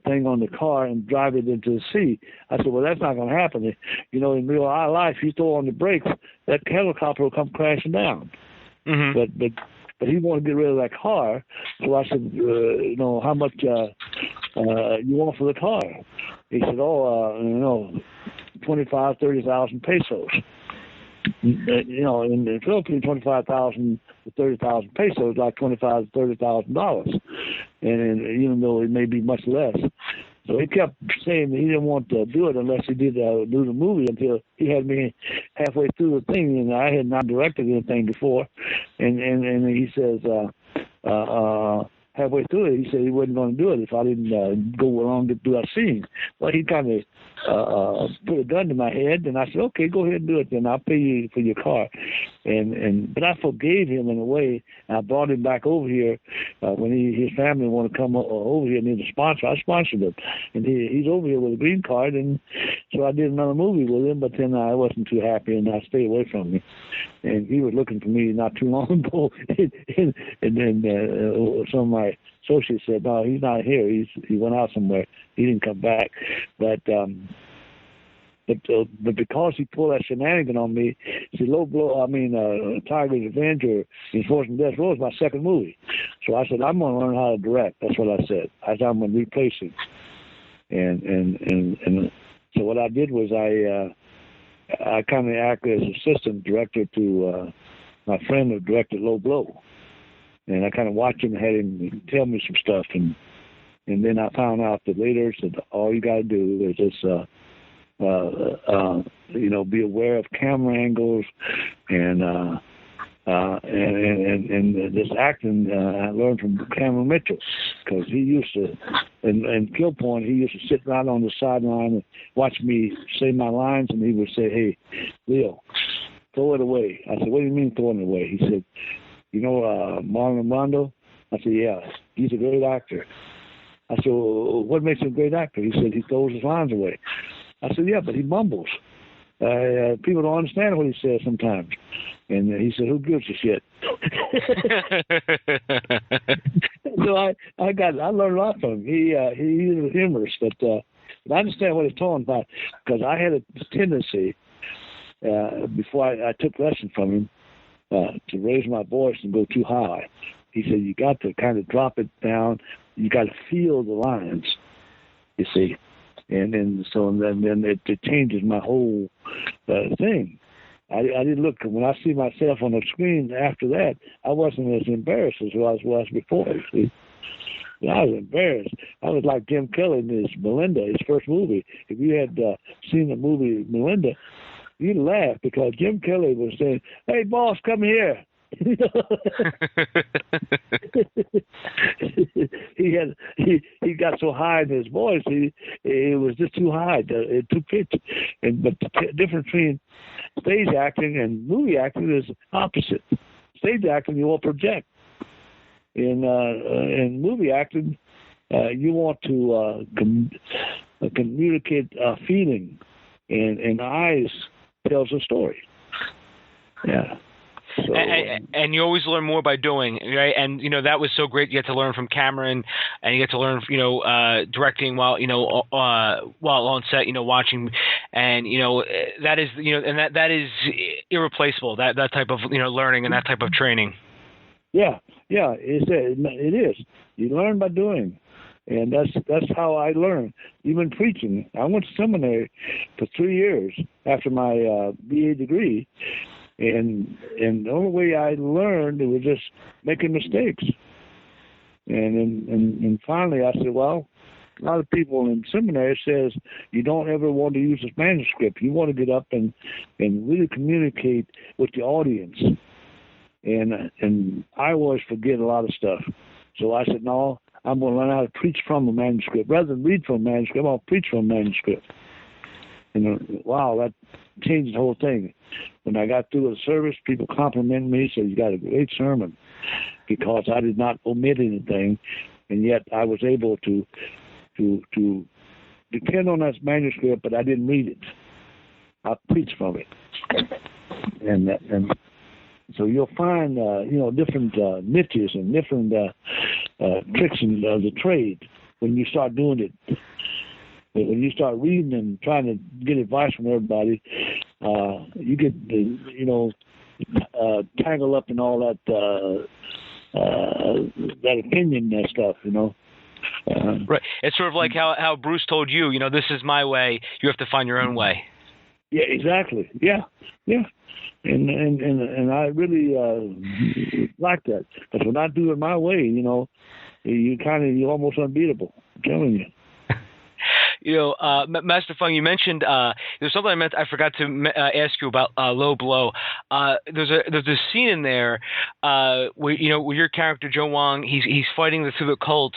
thing on the car and drive it into the sea. I said, well, that's not going to happen. In real life, you throw on the brakes, that helicopter will come crashing down. Mm-hmm. But he wanted to get rid of that car, so I said, how much you want for the car? He said, 25,000, 30,000 pesos. In the Philippines, 25,000 to 30,000 pesos, like $25,000 to $30,000, and even though it may be much less. So he kept saying that he didn't want to do it unless he did do the movie, until he had me halfway through the thing, and I had not directed anything before, and he says halfway through it, he said he wasn't going to do it if I didn't go along to do that scene. Well, he kind of put a gun to my head, and I said, okay, go ahead and do it then. I'll pay you for your car. But I forgave him in a way. I brought him back over here when his family wanted to come over here and need a sponsor. I sponsored him, and he's over here with a green card, and so I did another movie with him. But then I wasn't too happy, and I stayed away from him. And he was looking for me not too long ago, and then some of my associates said, "No, he's not here. He went out somewhere. He didn't come back." But because he pulled that shenanigan on me, see, Tiger's Revenge or Enforcing Death Row is my second movie. So I said, I'm going to learn how to direct. That's what I said. I said, I'm going to replace him. And so what I did was I kind of acted as assistant director to my friend who directed Low Blow. And I kind of watched him and had him tell me some stuff. And then I found out that later that all you got to do is just be aware of camera angles and this acting I learned from Cameron Mitchell, because he used to in Killpoint, he used to sit right on the sideline and watch me say my lines, and he would say, "Hey, Leo, throw it away." I said, "What do you mean throwing it away?" He said, Marlon Brando? I said, "Yeah, he's a great actor." I said, "Well, what makes him a great actor?" He said, "He throws his lines away." I said, "Yeah, but he mumbles. People don't understand what he says sometimes." And he said, "Who gives a shit?" So I learned a lot from him. He's a humorist, but I understand what he's talking about, because I had a tendency before I took lessons from him to raise my voice and go too high. He said, "You got to kind of drop it down. You got to feel the lines, you see." And then it changes my whole thing. I didn't look, when I see myself on the screen after that, I wasn't as embarrassed as I was before. See? I was embarrassed. I was like Jim Kelly in his Melinda, his first movie. If you had seen the movie Melinda, you'd laugh, because Jim Kelly was saying, "Hey, boss, come here." He got so high in his voice, it was just too high, too pitched. But the difference between stage acting and movie acting is opposite. Stage acting, you will project. In movie acting, you want to communicate a feeling, and eyes tells a story. Yeah. So, and you always learn more by doing, right? And that was so great. You get to learn from Cameron, and you get to learn, directing while on set, watching, and that is, and that is irreplaceable. That type of learning and that type of training. Yeah, it is. You learn by doing, and that's how I learned. Even preaching, I went to seminary for 3 years after my BA degree. And the only way I learned, it was just making mistakes. And finally I said, well, a lot of people in seminary says you don't ever want to use this manuscript. You want to get up and really communicate with the audience. And I always forget a lot of stuff. So I said, no, I'm going to learn how to preach from a manuscript. Rather than read from a manuscript, I'm going to preach from a manuscript. And wow, that changed the whole thing. When I got through with the service, people complimented me, said, "You got a great sermon," because I did not omit anything, and yet I was able to depend on that manuscript, but I didn't read it. I preached from it, and so you'll find different niches and different tricks of the trade when you start doing it. When you start reading and trying to get advice from everybody, you get tangled up in all that opinion and stuff, Right. It's sort of like how Bruce told you, this is my way. You have to find your own way. Yeah, exactly. Yeah. And I really like that, because when I do it my way, you're almost unbeatable. I'm telling you. Master Fong, you mentioned there's something I forgot to ask you about Low Blow. There's a scene in there where your character Joe Wong, he's fighting through the cult,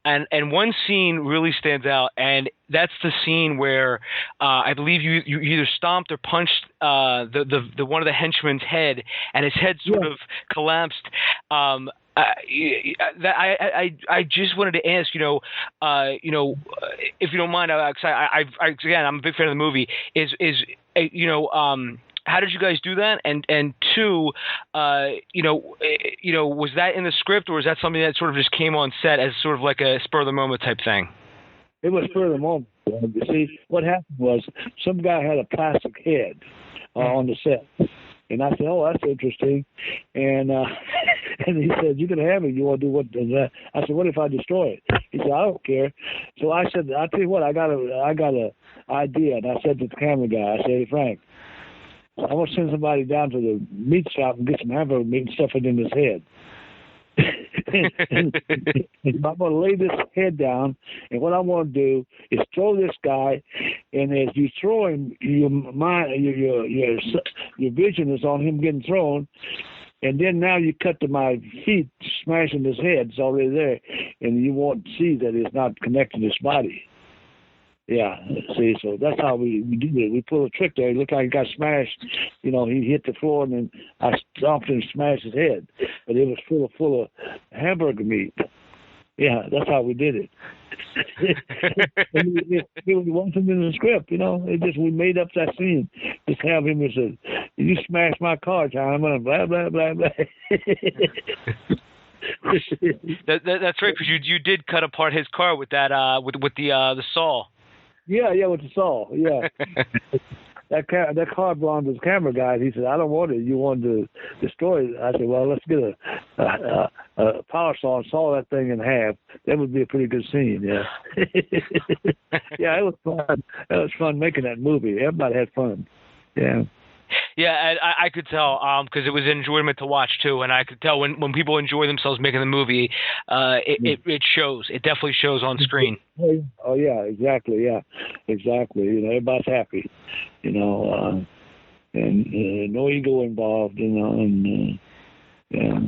and one scene really stands out, and that's the scene where I believe you either stomped or punched the one of the henchmen's head, and his head sort of collapsed. I just wanted to ask, if you don't mind, again, I'm a big fan of the movie. How did you guys do that? And two, was that in the script, or is that something that sort of just came on set as sort of like a spur of the moment type thing? It was spur of the moment. You see, what happened was some guy had a plastic head on the set. And I said, "Oh, that's interesting." And and he said, "You can have it. You want to do what?" I said, "What if I destroy it?" He said, "I don't care." So I said, "I'll tell you what. I got a idea." And I said to the camera guy, I said, "Hey, Frank, I want to send somebody down to the meat shop and get some hamburger meat and stuff it in his head." and I'm going to lay this head down, and what I want to do is throw this guy, and as you throw him, your vision is on him getting thrown, and then now you cut to my feet, smashing his head. It's already there, and you won't see that it's not connected to his body. Yeah, see, so that's how we did it. We pulled a trick there. It looked like he got smashed. He hit the floor, and then I stomped and smashed his head. But it was full of hamburger meat. Yeah, that's how we did it. It wasn't in the script, It just, we made up that scene. Just have him as you smashed my car, Tom, and blah, blah, blah, blah. That's right, because you did cut apart his car with that with the saw. Yeah, with the saw. Yeah, that car belonged to the camera guy. He said, "I don't want it. You want to destroy it." I said, "Well, let's get a power saw and saw that thing in half. That would be a pretty good scene." Yeah, yeah, it was fun. It was fun making that movie. Everybody had fun. Yeah. Yeah, I could tell because it was an enjoyment to watch too, and I could tell when people enjoy themselves making the movie, it shows. It definitely shows on screen. Oh yeah, exactly. Yeah, exactly. Everybody's happy. And no ego involved. And yeah.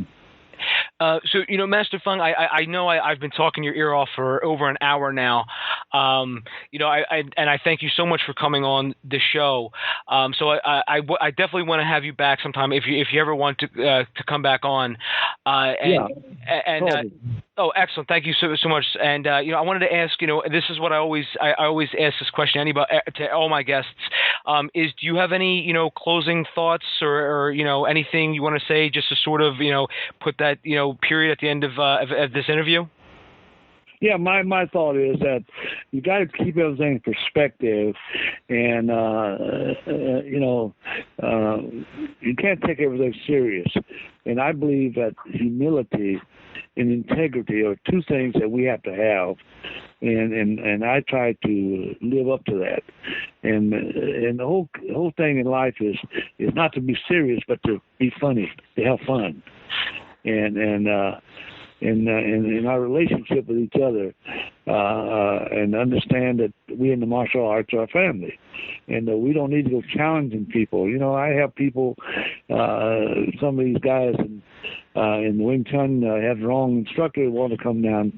So, Master Fong, I know I've been talking your ear off for over an hour now. I thank you so much for coming on the show. So I definitely want to have you back sometime if you ever want to come back on. Oh, excellent! Thank you so much. And I wanted to ask, this is what I always ask this question to all my guests. Is do you have any closing thoughts or anything you want to say just to sort of put that period at the end of this interview? Yeah, my thought is that you got to keep everything in perspective, and you can't take everything serious. And I believe that humility and integrity are two things that we have to have, and I try to live up to that. And the whole thing in life is not to be serious, but to be funny, to have fun, and in our relationship with each other, and understand that we in the martial arts are a family, and we don't need to go challenging people. I have people, some of these guys in Wing Chun have the wrong instructor who want to come down,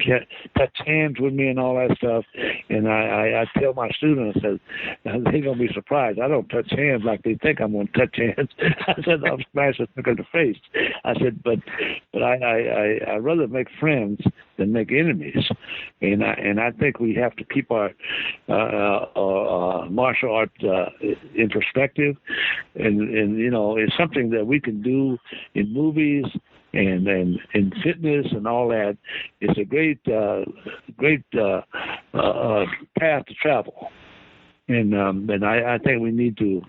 touch hands with me and all that stuff. And I tell my students that they're going to be surprised. I don't touch hands like they think I'm going to touch hands. I said, I'll smash a look in the face. I said, but I rather make friends than make enemies. And I think we have to keep our martial art in perspective. And it's something that we can do in movies and in fitness and all that. It's a great path to travel, and I think we need to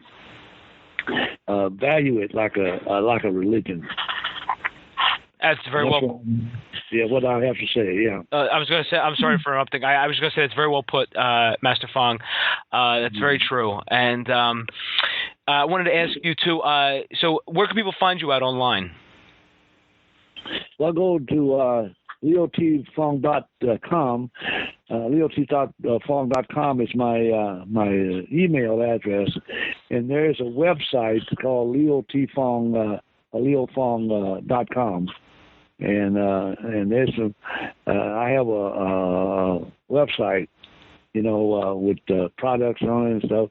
value it like a religion. That's very well. Yeah, what I have to say. Yeah. I was going to say. I'm sorry for interrupting. I was going to say it's very well put, Master Fong. That's very true. And I wanted to ask you too. So, where can people find you at online? Well, go to leotfong.com. leotfong.com is my email address, and there's a website called leotfong.com. and there's some. I have a website, with products on it and stuff.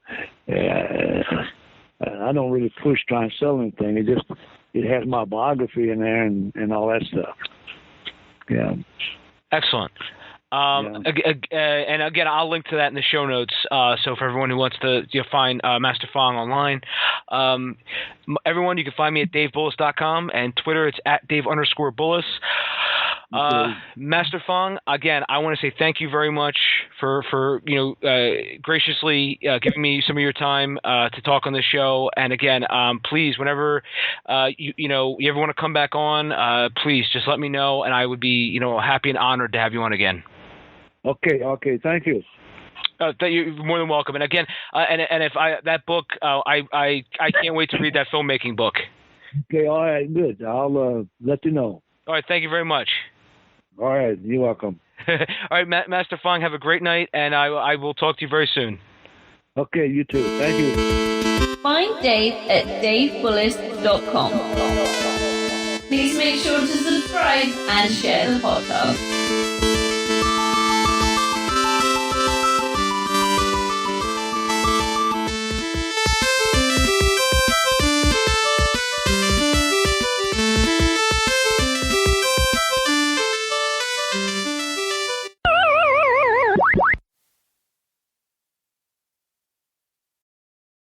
I don't really push trying to sell anything. It has my biography in there and all that stuff. Yeah. Excellent. And again, I'll link to that in the show notes. So for everyone who wants to find Master Fong online, everyone, you can find me at davebullis.com, and Twitter, it's at Dave_Bullis. Master Fong, again, I want to say thank you very much for graciously giving me some of your time to talk on this show. And again, please, whenever you ever want to come back on, please just let me know, and I would be happy and honored to have you on again. Okay, thank you. You're more than welcome. And again, and if that book, I can't wait to read that filmmaking book. Okay, all right, good. I'll let you know. All right, thank you very much. All right, you're welcome. All right, Master Fong, have a great night, and I will talk to you very soon. Okay, you too. Thank you. Find Dave at davebullis.com. Please make sure to subscribe and share the podcast.